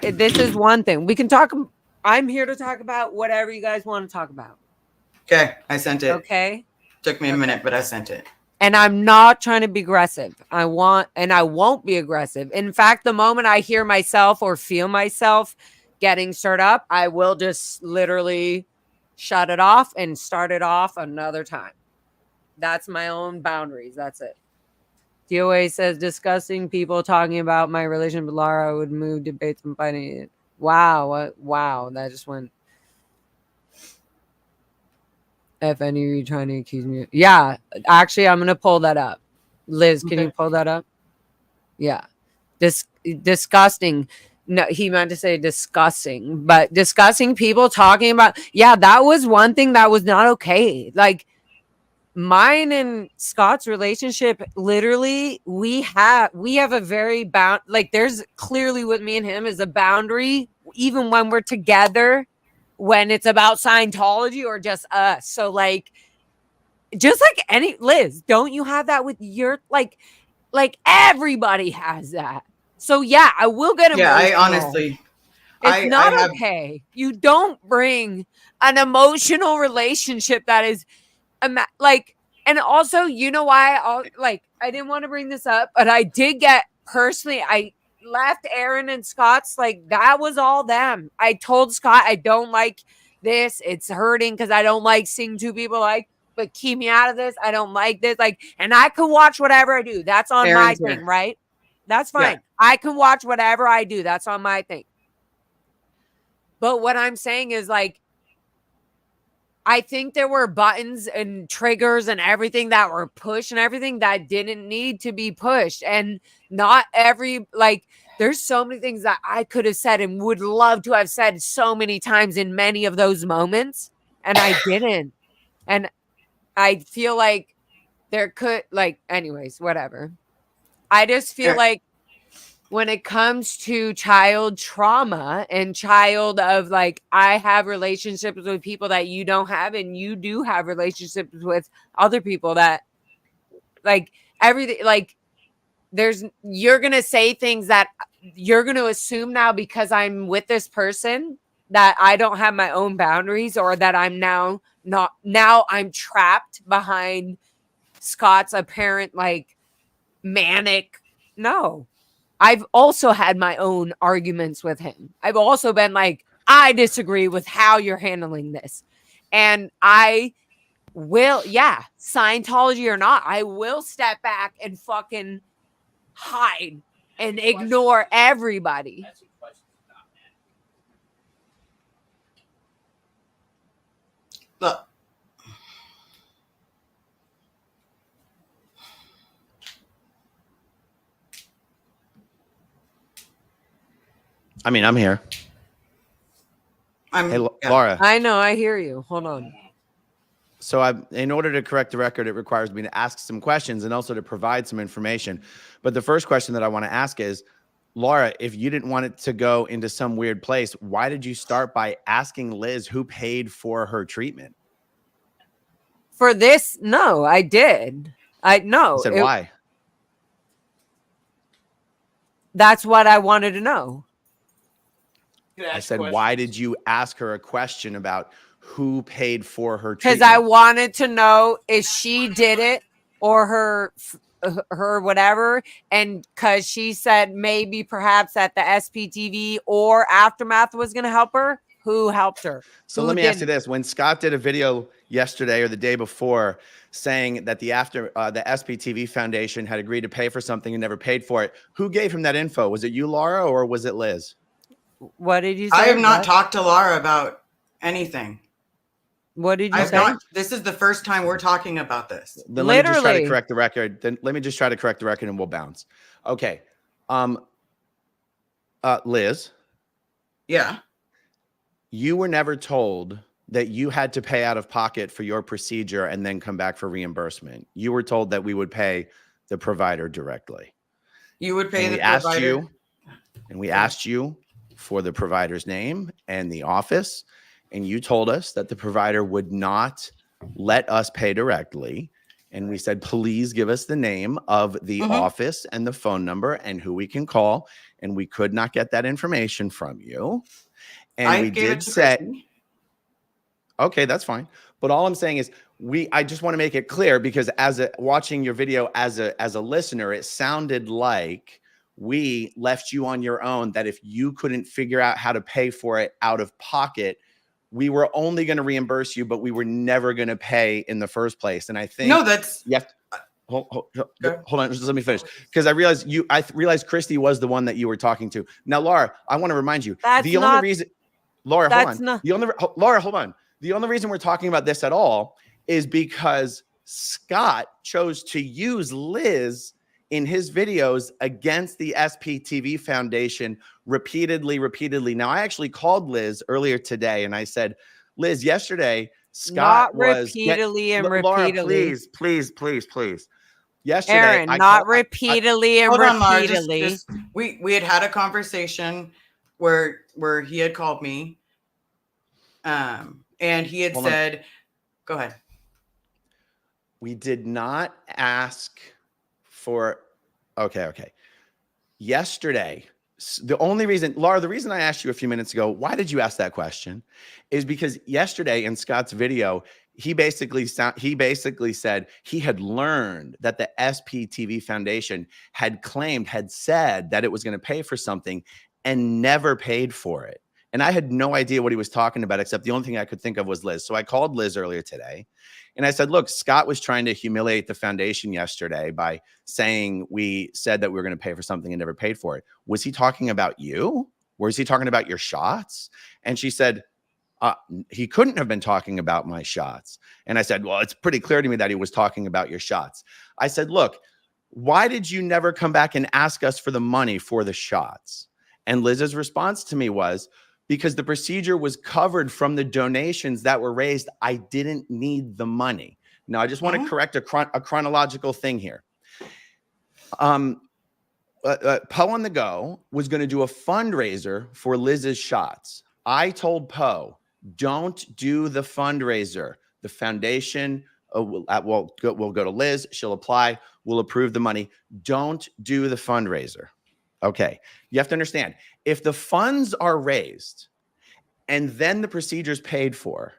This is one thing. We can talk. I'm here to talk about whatever you guys want to talk about. Okay, I sent it. Okay. Took me a minute, but I sent it. And I'm not trying to be aggressive. I won't be aggressive. In fact, the moment I hear myself or feel myself getting stirred up, I will just literally shut it off and start it off another time. That's my own boundaries. That's it. DOA says discussing people talking about my relationship with Lara would move debates and fighting it. Wow. Wow. That just went. If any of you trying to accuse me. Yeah. Actually, I'm going to pull that up. Liz, can you pull that up? Yeah. Disgusting. No, he meant to say discussing, but discussing people talking about, yeah, that was one thing that was not okay. Like mine and Scott's relationship, literally, we have a very like there's clearly with me and him is a boundary, even when we're together, when it's about Scientology or just us. So like, just like any Liz, don't you have that with your like everybody has that. So yeah, I will get emotional. Yeah, I honestly, it's not okay. You don't bring an emotional relationship that is like, and also, you know why? I didn't want to bring this up, but I did get personally. I left Aaron and Scott's like that was all them. I told Scott I don't like this. It's hurting because I don't like seeing two people like. But keep me out of this. I don't like this. Like, and I can watch whatever I do. That's on Aaron's my thing, here. right? That's fine. Yeah. I can watch whatever I do. That's on my thing. But what I'm saying is like, I think there were buttons and triggers and everything that were pushed and everything that didn't need to be pushed. And not every, like, there's so many things that I could have said and would love to have said so many times in many of those moments. And I didn't. And I feel like there could, like, anyways, whatever. I just feel like when it comes to child trauma and child of like, I have relationships with people that you don't have, and you do have relationships with other people that like everything, like you're going to say things that you're going to assume now because I'm with this person that I don't have my own boundaries or that I'm now I'm trapped behind Scott's apparent like manic. No, I've also had my own arguments with him. I've also been like, I disagree with how you're handling this. And I Scientology or not, I will step back and fucking hide and ignore everybody. Look. I mean, I'm here. Hey, Laura. I know, I hear you. Hold on. So in order to correct the record, it requires me to ask some questions and also to provide some information. But the first question that I want to ask is, Laura, if you didn't want it to go into some weird place, why did you start by asking Liz who paid for her treatment? For this, no, I did. I said why? That's what I wanted to know. I said, why did you ask her a question about who paid for her treatment? Because I wanted to know if she did it or her whatever, and because she said maybe perhaps that the SPTV or Aftermath was going to help her. Who helped her? So let me ask you this. When Scott did a video yesterday or the day before saying that the SPTV Foundation had agreed to pay for something and never paid for it, who gave him that info? Was it you, Laura, or was it Liz? What did you say? I have not talked to Laura about anything. What did you say? This is the first time we're talking about this. Then let me just try to correct the record. Then let me just try to correct the record and we'll bounce. Okay. Liz. Yeah. You were never told that you had to pay out of pocket for your procedure and then come back for reimbursement. You were told that we would pay the provider directly. You would pay the provider. And we asked you for the provider's name and the office. And you told us that the provider would not let us pay directly. And we said, please give us the name of the office and the phone number and who we can call. And we could not get that information from you. And we did say, okay, that's fine. But all I'm saying is I just want to make it clear, because watching your video as a listener, it sounded like we left you on your own, that if you couldn't figure out how to pay for it out of pocket, we were only going to reimburse you, but we were never going to pay in the first place. And I think hold on, just let me finish, because I realized Christy was the one that you were talking to. Now, Laura, I want to remind you, Laura, hold on. The only reason we're talking about this at all is because Scott chose to use Liz in his videos against the SPTV Foundation repeatedly. Now, I actually called Liz earlier today and I said, Liz, yesterday, Scott was repeatedly. Laura, please. Yesterday, Aaron, not repeatedly and repeatedly. We had a conversation where he had called me, and he had said, go ahead. We did not ask for, okay. Yesterday, the only reason, Laura, the reason I asked you a few minutes ago, why did you ask that question, is because yesterday in Scott's video, he basically said he had learned that the SPTV Foundation had said that it was going to pay for something and never paid for it. And I had no idea what he was talking about, except the only thing I could think of was Liz. So I called Liz earlier today and I said, look, Scott was trying to humiliate the foundation yesterday by saying we said that we were going to pay for something and never paid for it. Was he talking about you? Was he talking about your shots? And she said, he couldn't have been talking about my shots. And I said, well, it's pretty clear to me that he was talking about your shots. I said, look, why did you never come back and ask us for the money for the shots? And Liz's response to me was, because the procedure was covered from the donations that were raised, I didn't need the money. Now, I just want to correct a chronological thing here. Poe on the Go was going to do a fundraiser for Liz's shots. I told Poe, don't do the fundraiser. The foundation will go to Liz. She'll apply. We'll approve the money. Don't do the fundraiser. Okay. You have to understand, if the funds are raised and then the procedure's paid for,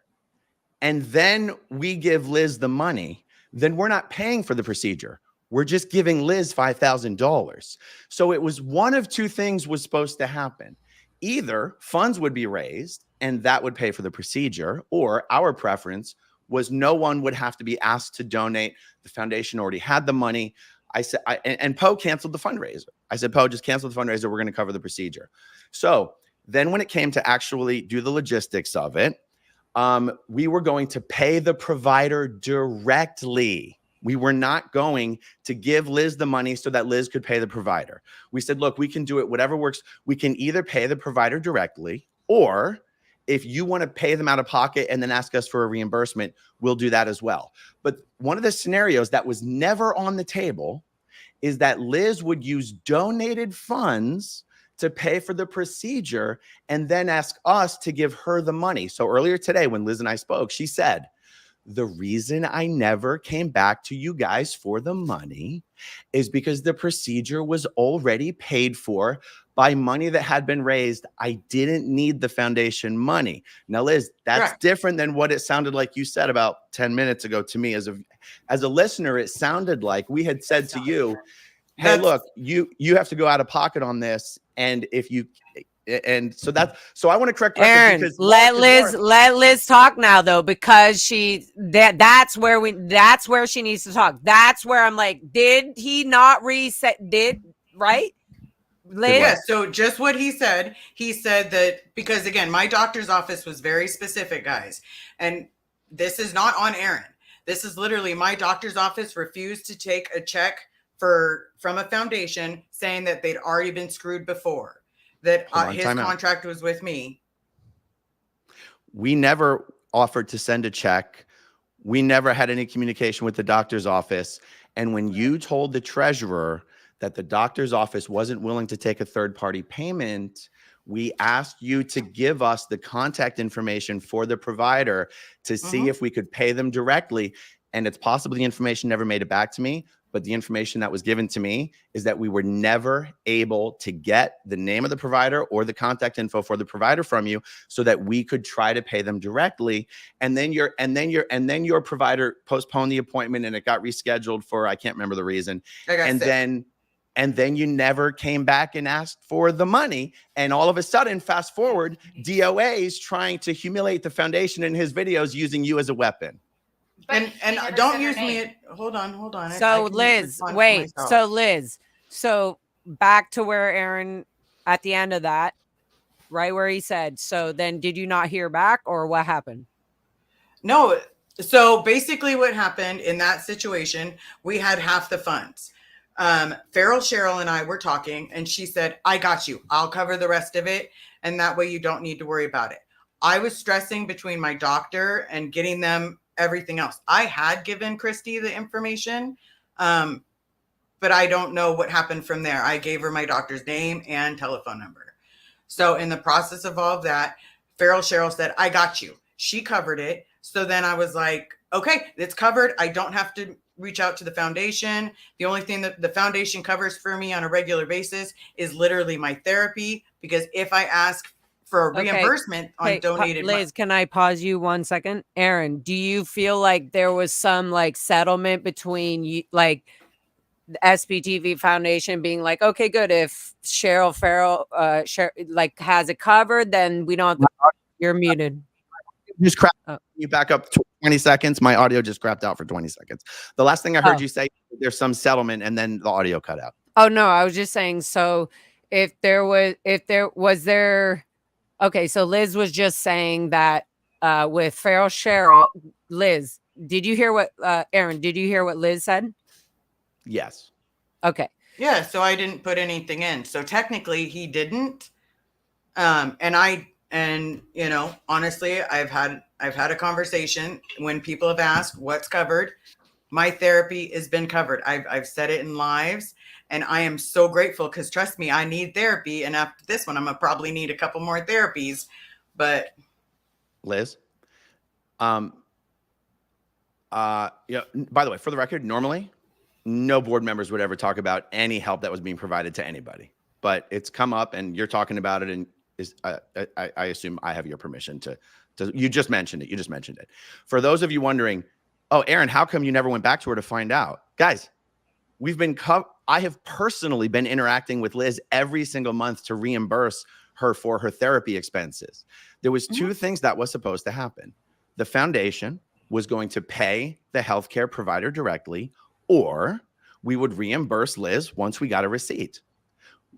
and then we give Liz the money, then we're not paying for the procedure. We're just giving Liz $5,000. So it was one of two things was supposed to happen. Either funds would be raised and that would pay for the procedure, or our preference was no one would have to be asked to donate. The foundation already had the money. I said, and Poe canceled the fundraiser. I said, Poe, just cancel the fundraiser. We're going to cover the procedure. So then when it came to actually do the logistics of it, we were going to pay the provider directly. We were not going to give Liz the money so that Liz could pay the provider. We said, look, we can do it, whatever works. We can either pay the provider directly, or if you want to pay them out of pocket and then ask us for a reimbursement, we'll do that as well. But one of the scenarios that was never on the table is that Liz would use donated funds to pay for the procedure and then ask us to give her the money. So earlier today, when Liz and I spoke, she said, the reason I never came back to you guys for the money is because the procedure was already paid for by money that had been raised. I didn't need the foundation money. Now, Liz, that's different than what it sounded like you said about 10 minutes ago to me. As a listener, it sounded like we had said to you, hey, look, you have to go out of pocket on this. And if you, and so so I want to correct Aaron, because let Liz talk now though, because that's where she needs to talk. That's where I'm like, did he not reset? Right? Liz? Yeah, so just what he said that, because again, my doctor's office was very specific, guys. And this is not on Aaron. This is literally my doctor's office refused to take a check from a foundation saying that they'd already been screwed before, that his contract was with me. We never offered to send a check. We never had any communication with the doctor's office. And when you told the treasurer that the doctor's office wasn't willing to take a third-party payment, we asked you to give us the contact information for the provider to see if we could pay them directly. And it's possible the information never made it back to me, but the information that was given to me is that we were never able to get the name of the provider or the contact info for the provider from you so that we could try to pay them directly. And then your provider postponed the appointment and it got rescheduled for, I can't remember the reason. And then you never came back and asked for the money. And all of a sudden, fast forward, DOA is trying to humiliate the foundation in his videos using you as a weapon. And don't use me. Hold on. So Liz, wait. So Liz, so back to where Aaron at the end of that, right where he said, so then did you not hear back or what happened? No. So basically what happened in that situation, we had half the funds. Farrell, Cheryl, and I were talking and she said, I got you. I'll cover the rest of it. And that way you don't need to worry about it. I was stressing between my doctor and getting them everything else. I had given Christy the information, but I don't know what happened from there. I gave her my doctor's name and telephone number. So in the process of all of that, Farrell Cheryl said, I got you. She covered it. So then I was like, okay, it's covered. I don't have to reach out to the foundation. The only thing that the foundation covers for me on a regular basis is literally my therapy, because if I ask for a reimbursement on donated Liz, can I pause you 1 second? Aaron, do you feel like there was some like settlement between you, like the SPTV Foundation being like, okay, good, if Cheryl Farrell like has it covered, then we don't have to, you're muted. Just crap. You back up 20 seconds. My audio just crapped out for 20 seconds. The last thing I heard you say, there's some settlement, and then the audio cut out. Oh no, I was just saying, so if there was okay, so Liz was just saying that with Farrell Cheryl, Liz, did you hear what Aaron, did you hear what Liz said? Yes. Okay. Yeah, so I didn't put anything in. So technically he didn't. And you know, honestly, I've had a conversation when people have asked what's covered. My therapy has been covered. I've said it in lives. And I am so grateful because trust me, I need therapy. And after this one, I'm going to probably need a couple more therapies. But Liz, yeah, by the way, for the record, normally no board members would ever talk about any help that was being provided to anybody. But it's come up and you're talking about it. And I assume I have your permission to you just mentioned it. You just mentioned it. For those of you wondering, oh, Aaron, how come you never went back to her to find out? Guys, I have personally been interacting with Liz every single month to reimburse her for her therapy expenses. There was two things that was supposed to happen. The foundation was going to pay the healthcare provider directly, or we would reimburse Liz once we got a receipt.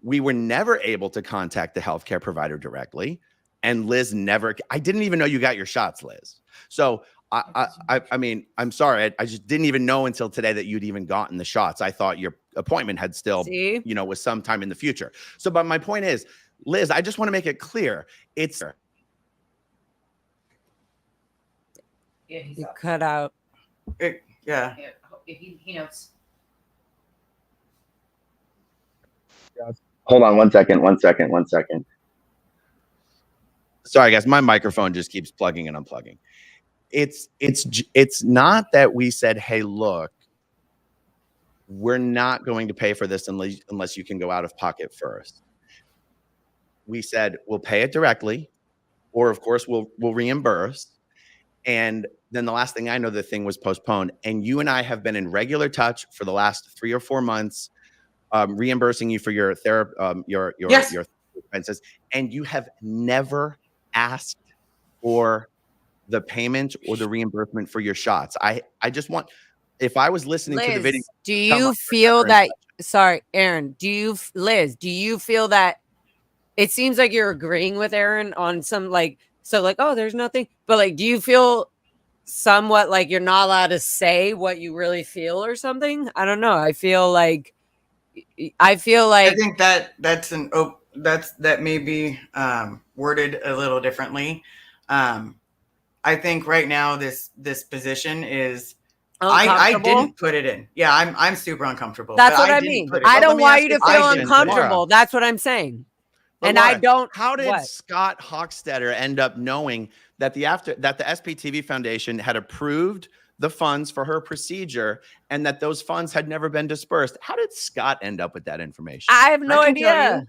We were never able to contact the healthcare provider directly. And Liz never, I didn't even know you got your shots, Liz. So I mean, I'm sorry. I just didn't even know until today that you'd even gotten the shots. I thought your appointment had still, was sometime in the future. So, but my point is, Liz, I just want to make it clear. It's. Yeah, he's You up. cut out. Yeah. Yeah, he knows. Hold on 1 second. Sorry, guys. My microphone just keeps plugging and unplugging. It's not that we said, hey, look, we're not going to pay for this unless you can go out of pocket first. We said we'll pay it directly, or of course we'll reimburse. And then the last thing I know, the thing was postponed. And you and I have been in regular touch for the last 3 or 4 months, reimbursing you for your your expenses, and you have never asked for the payment or the reimbursement for your shots. I just want, if I was listening to the video, do you feel that? Sorry, Aaron. Do you feel that? It seems like you're agreeing with Aaron on some oh, there's nothing. But do you feel somewhat like you're not allowed to say what you really feel or something? I don't know. I feel like I think that may be worded a little differently. I think right now this position is I didn't put it in. Yeah, I'm super uncomfortable. That's what I mean. I don't want you to feel uncomfortable. That's what I'm saying. And Laura, I don't. How did Scott Hochstetter end up knowing that the SPTV Foundation had approved the funds for her procedure and that those funds had never been dispersed? How did Scott end up with that information? I have no idea.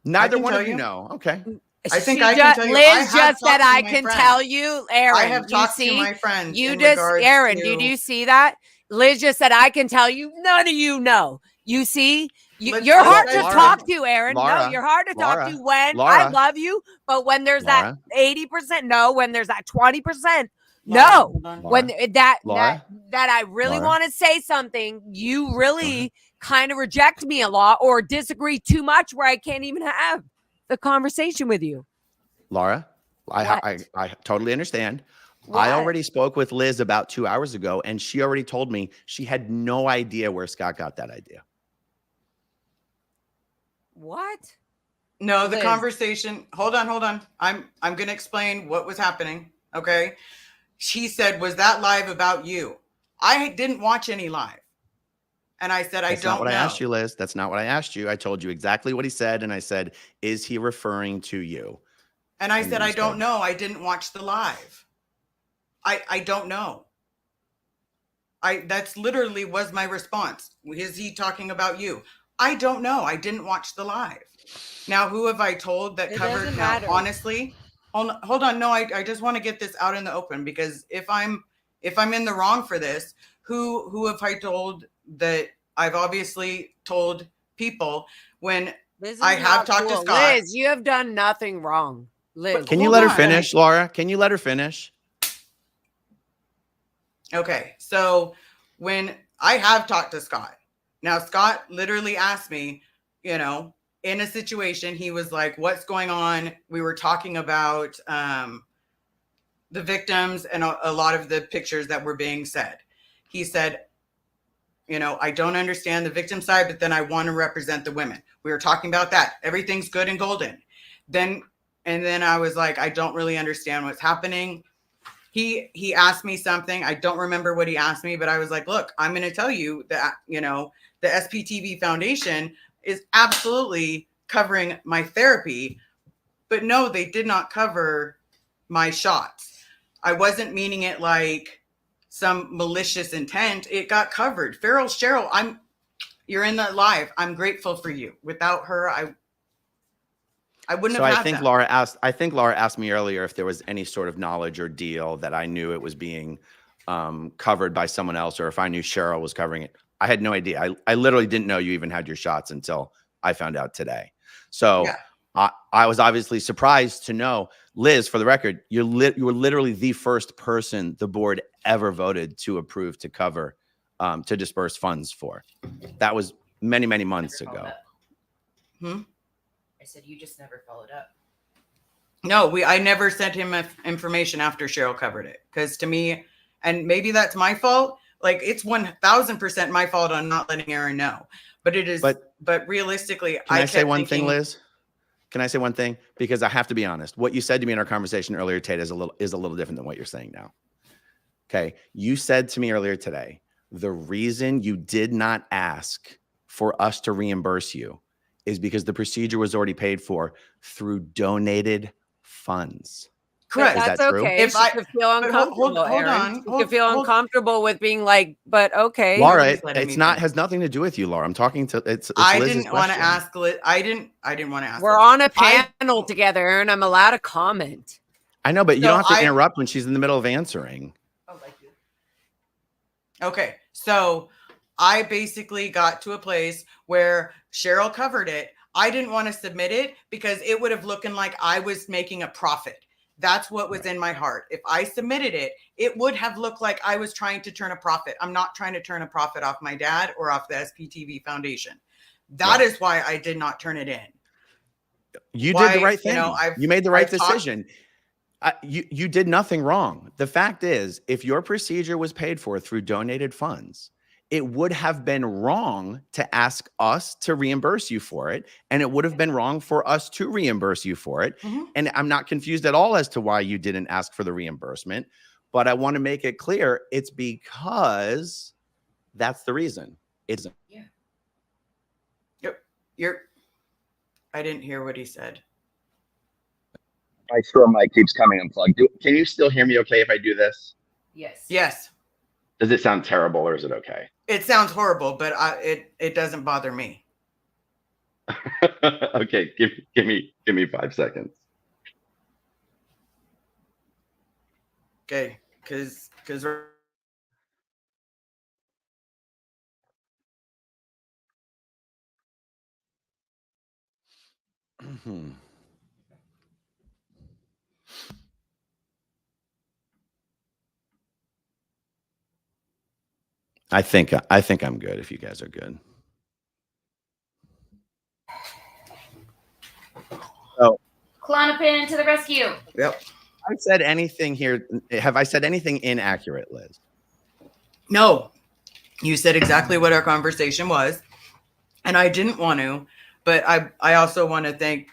Neither one of you know. Okay. I think I can tell you. Liz just said I can tell you, Aaron. I have talked to my friends. Aaron, did you see that? Liz just said I can tell you. None of you know. You see? You're hard to talk to, Aaron. No, you're hard to talk to when I love you, but when there's that 80% no, when there's that 20% no, when that I really want to say something, you really kind of reject me a lot or disagree too much where I can't even have the conversation with you. Laura, I totally understand. What? I already spoke with Liz about 2 hours ago, and she already told me she had no idea where Scott got that idea. What? No, the conversation. Hold on. I'm going to explain what was happening. Okay. She said, was that live about you? I didn't watch any live. And I said, That's I don't know. That's not what I asked you, Liz. That's not what I asked you. I told you exactly what he said. And I said, is he referring to you? And I said, I don't know. I didn't watch the live. I don't know. That's literally was my response. Is he talking about you? I don't know. I didn't watch the live. Now, who have I told that covered? Now, honestly, hold on. No, I just want to get this out in the open, because if I'm in the wrong for this, who have I told that I've obviously told people when I have talked to Scott? Liz, you have done nothing wrong. Liz, can you let her finish, Laura? Can you let her finish? Okay, so when I have talked to Scott, now Scott literally asked me, in a situation, he was like, what's going on? We were talking about the victims and a lot of the pictures that were being said. He said, I don't understand the victim side, but then I want to represent the women. We were talking about that. Everything's good and golden. And then I was like, I don't really understand what's happening. He asked me something. I don't remember what he asked me, but I was like, look, I'm going to tell you that, the SPTV Foundation is absolutely covering my therapy, but no, they did not cover my shots. I wasn't meaning it like some malicious intent. It got covered. Cheryl, you're in the live. I'm grateful for you. Without her, I wouldn't have had that. I think Laura asked me earlier if there was any sort of knowledge or deal that I knew it was being covered by someone else, or if I knew Cheryl was covering it. I had no idea. I literally didn't know you even had your shots until I found out today. So I was obviously surprised to know, Liz, for the record, you were literally the first person the board ever voted to approve to cover, to disperse funds for. That was many, many months Never followed ago. up. I said you just never followed up. No, I never sent him information after Cheryl covered it, because to me, and maybe that's my fault. Like, it's 1000% my fault on not letting Aaron know. But it is. But realistically, Can I say one thing, Liz? Can I say one thing? Because I have to be honest. What you said to me in our conversation earlier, Tate, is a little different than what you're saying now. Okay, you said to me earlier today, the reason you did not ask for us to reimburse you is because the procedure was already paid for through donated funds. Correct. Is That's that true? okay. If she I- could feel but hold uncomfortable. Aaron. on. She Hold- could feel hold- uncomfortable with being like, but okay. Laura, Nobody's letting me finish. has nothing to do with you, Laura. I'm talking to it's I Liz's didn't want to question. ask Liz. I didn't want to ask. We're Liz. on a panel together, Aaron. I'm allowed to comment. I know, but you So don't have to interrupt when she's in the middle of answering. Oh, like you. Okay, so I basically got to a place where Cheryl covered it. I didn't want to submit it because it would have looking like I was making a profit. That's what was in my heart. If I submitted it, it would have looked like I was trying to turn a profit. I'm not trying to turn a profit off my dad or off the SPTV Foundation. That is why I did not turn it in. You Why, did the right you thing. know, You made the right I've talked- decision. You did nothing wrong. The fact is, if your procedure was paid for through donated funds, it would have been wrong to ask us to reimburse you for it. And it would have been wrong for us to reimburse you for it. Mhm. And I'm not confused at all as to why you didn't ask for the reimbursement. But I want to make it clear it's because that's the reason. It's I didn't hear what he said. my store mic keeps coming unplugged. Can you still hear me okay if I do this? Yes. Yes, Does it sound terrible or is it okay? it sounds horrible, but it doesn't bother me. Okay, give me 5 seconds. Okay, because I think I'm good if you guys are good. Klonopin to the rescue. yep. I said anything here? Have I said anything inaccurate, Liz? No, you said exactly what our conversation was, and I didn't want to, but I also want to thank,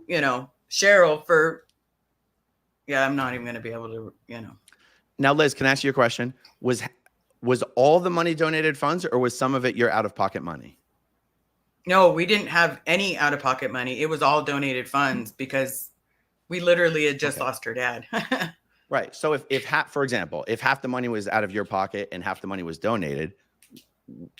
Cheryl for. Yeah, I'm not even going to be able to, Now, Liz, can I ask you a question? Was all the money donated funds, or was some of it your out-of-pocket money? No, we didn't have any out-of-pocket money. It was all donated funds because we literally had just lost her dad. Right. So if half, for example, if half the money was out of your pocket and half the money was donated,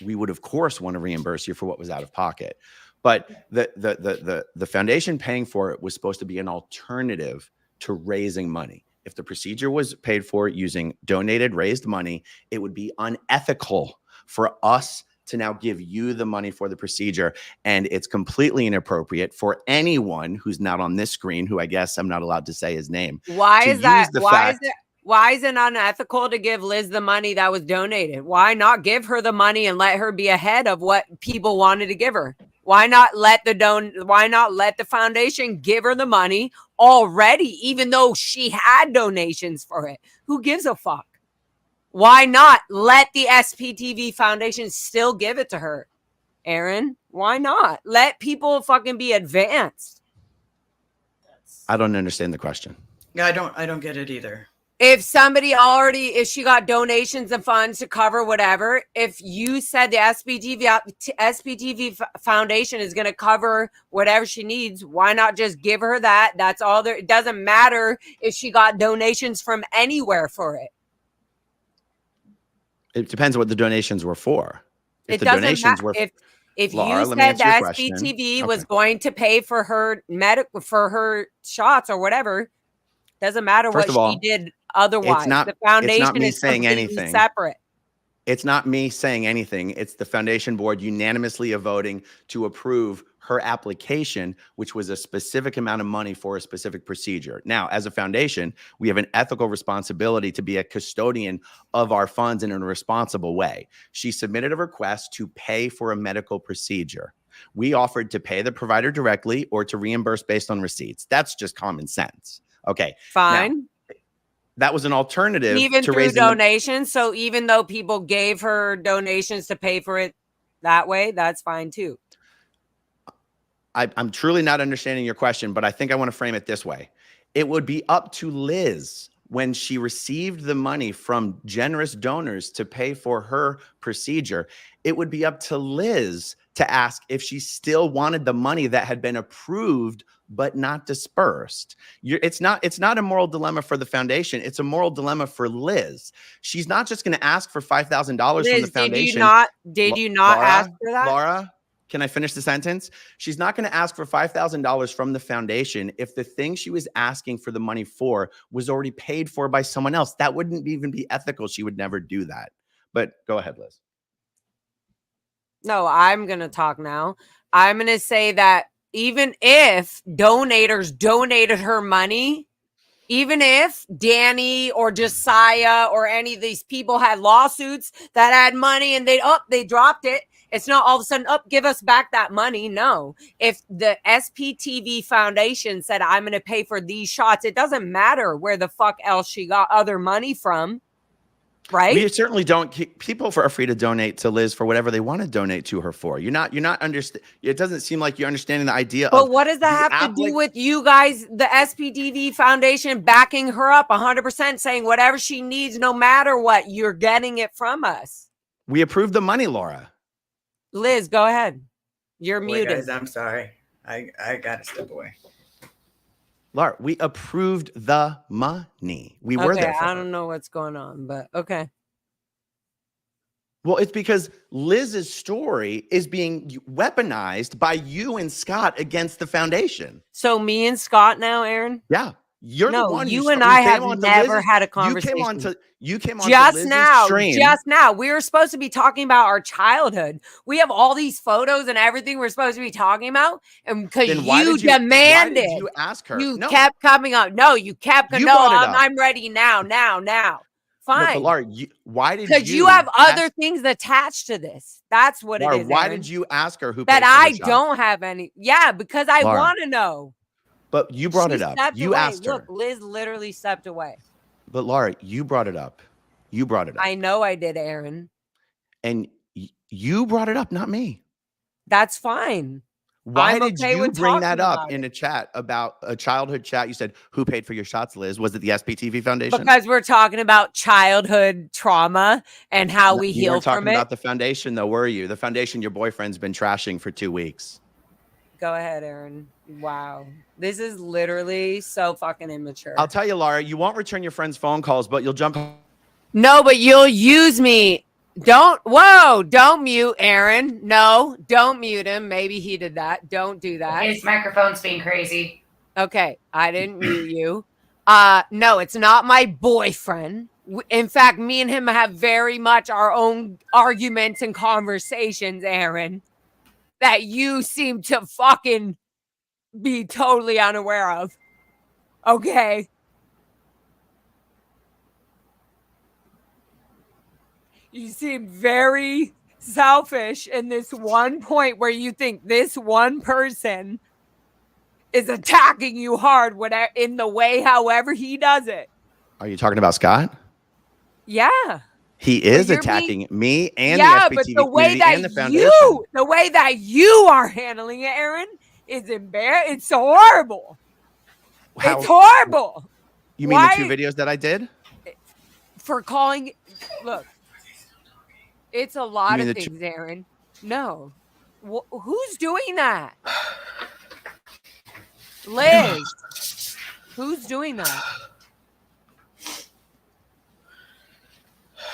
we would of course want to reimburse you for what was out of pocket. But the foundation paying for it was supposed to be an alternative to raising money. If the procedure was paid for using donated raised money, it would be unethical for us to now give you the money for the procedure. And it's completely inappropriate for anyone who's not on this screen, who I guess I'm not allowed to say his name. Why to is that? use the Why fact- is it? Why is it unethical to give Liz the money that was donated? Why not give her the money and let her be ahead of what people wanted to give her? Why not let the foundation give her the money already, even though she had donations for it? Who gives a fuck? Why not let the SPTV Foundation still give it to her? Aaron, why not? Let people fucking be advanced. I don't understand the question. Yeah, I don't get it either. If she got donations and funds to cover whatever, if you said the SPTV Foundation is going to cover whatever she needs, why not just give her that? That's all there. It doesn't matter if she got donations from anywhere for it. It depends what the donations were for. It doesn't matter. If Laura, you let me said the answer your question. SPTV was Okay. going to pay for her shots or whatever, doesn't matter First what of all, she did otherwise. not- The foundation me is saying completely anything. separate. It's not me saying anything. It's the foundation board unanimously voting to approve her application, which was a specific amount of money for a specific procedure. Now, as a foundation, we have an ethical responsibility to be a custodian of our funds in a responsible way. She submitted a request to pay for a medical procedure. We offered to pay the provider directly or to reimburse based on receipts. That's just common sense. Okay. Fine. Now, that was an alternative Even to through raising donations. So even though people gave her donations to pay for it that way, that's fine too. I'm truly not understanding your question, but I think I want to frame it this way. It would be up to Liz when she received the money from generous donors to pay for her procedure. It would be up to Liz to ask if she still wanted the money that had been approved but not dispersed. It's not a moral dilemma for the foundation. It's a moral dilemma for Liz. She's not just going to ask for $5,000 from the foundation. Did you not ask for that? Laura, can I finish the sentence? She's not going to ask for $5,000 from the foundation if the thing she was asking for the money for was already paid for by someone else. That wouldn't even be ethical. She would never do that. But go ahead, Liz. No, I'm going to talk now. I'm going to say that even if donators donated her money, even if Danny or Josiah or any of these people had lawsuits that had money and they dropped it, it's not all of a sudden, give us back that money. No. If the SPTV Foundation said, I'm going to pay for these shots, it doesn't matter where the fuck else she got other money from. Right. We certainly don't. People are free to donate to Liz for whatever they want to donate to her for. You're not understand. It doesn't seem like you're understanding the idea. But what does that have to do with you guys, the SPTV Foundation, backing her up 100%, saying whatever she needs, no matter what, you're getting it from us? We approved the money, Laura. Liz, go ahead. You're Wait, muted. guys, I'm sorry. I gotta step away. Laura, we approved the money. We were there. I don't know what's going on, but okay. Well, it's because Liz's story is being weaponized by you and Scott against the foundation. So me and Scott now, Aaron? Yeah. You're the one. You and I have never had a conversation. You came on just to Liz's now. stream. Just now. We were supposed to be talking about our childhood. We have all these photos and everything we're supposed to be talking about, and because you demanded, why did you ask her? You kept coming up. No, you kept. You no, brought it up. I'm ready now. Fine. No, but Laura, why did you? Because you have other things attached to this. That's what Laura, it is. why Aaron. did you ask her who? That paid for I the shot? don't have any. Yeah, because I want to know. But you brought it up. You asked her. Look, Liz literally stepped away. But Laura, you brought it up. You brought it up. I know I did, Aaron. And you brought it up, not me. That's fine. Why did you bring that up in a chat about a childhood chat? You said, who paid for your shots, Liz? Was it the SPTV Foundation? Because we're talking about childhood trauma and how we heal from it. You weren't talking about the foundation, though, were you? The foundation your boyfriend's been trashing for 2 weeks. Go ahead, Aaron. Wow. This is literally so fucking immature. I'll tell you, Laura, you won't return your friend's phone calls, but you'll jump. No, but you'll use me. Don't mute Aaron. No, don't mute him. Maybe he did that. Don't do that. His microphone's being crazy. Okay, I didn't mute you. No, it's not my boyfriend. In fact, me and him have very much our own arguments and conversations, Aaron, that you seem to fucking be totally unaware of. Okay. You seem very selfish in this one point where you think this one person is attacking you hard in the way however he does it. Are you talking about Scott? Yeah. He is attacking me and the SPTV but the way community and the foundation. The way that you are handling it, Aaron, is embarrassing. It's horrible. It's horrible. You mean the 2 videos that I did? For calling, look, it's a lot of things, Aaron. No. Who's doing that? Liz. Who's doing that?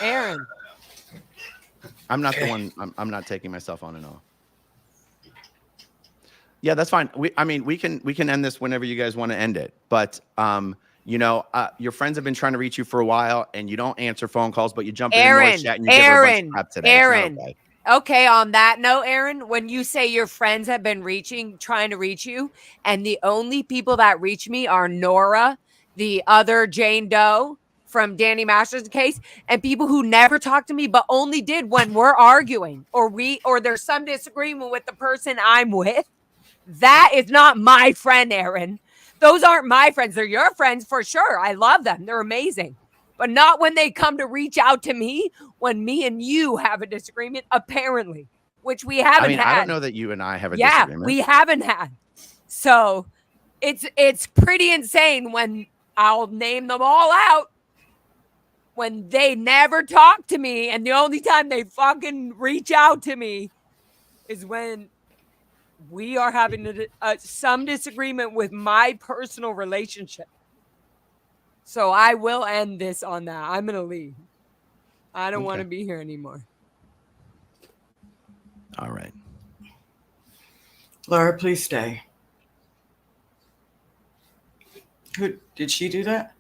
Aaron. I'm not the one. I'm not taking myself on and off. Yeah, that's fine. We can end this whenever you guys want to end it. But your friends have been trying to reach you for a while, and you don't answer phone calls, but you jump in the noise chat and you give her a bunch of crap today. Aaron, okay, on that note, Aaron, when you say your friends have been trying to reach you, and the only people that reach me are Nora, the other Jane Doe from Danny Masters' case, and people who never talk to me but only did when we're arguing or there's some disagreement with the person I'm with, that is not my friend, Aaron. Those aren't my friends. They're your friends for sure. I love them. They're amazing. But not when they come to reach out to me when me and you have a disagreement, apparently, which we haven't had. I don't know that you and I have a yeah, disagreement. we haven't had. So it's pretty insane when I'll name them all out when they never talk to me, and the only time they fucking reach out to me is when we are having some disagreement with my personal relationship. So I will end this on that. I'm going to leave. I don't want to be here anymore. All right. Lara, please stay. Who did she do that?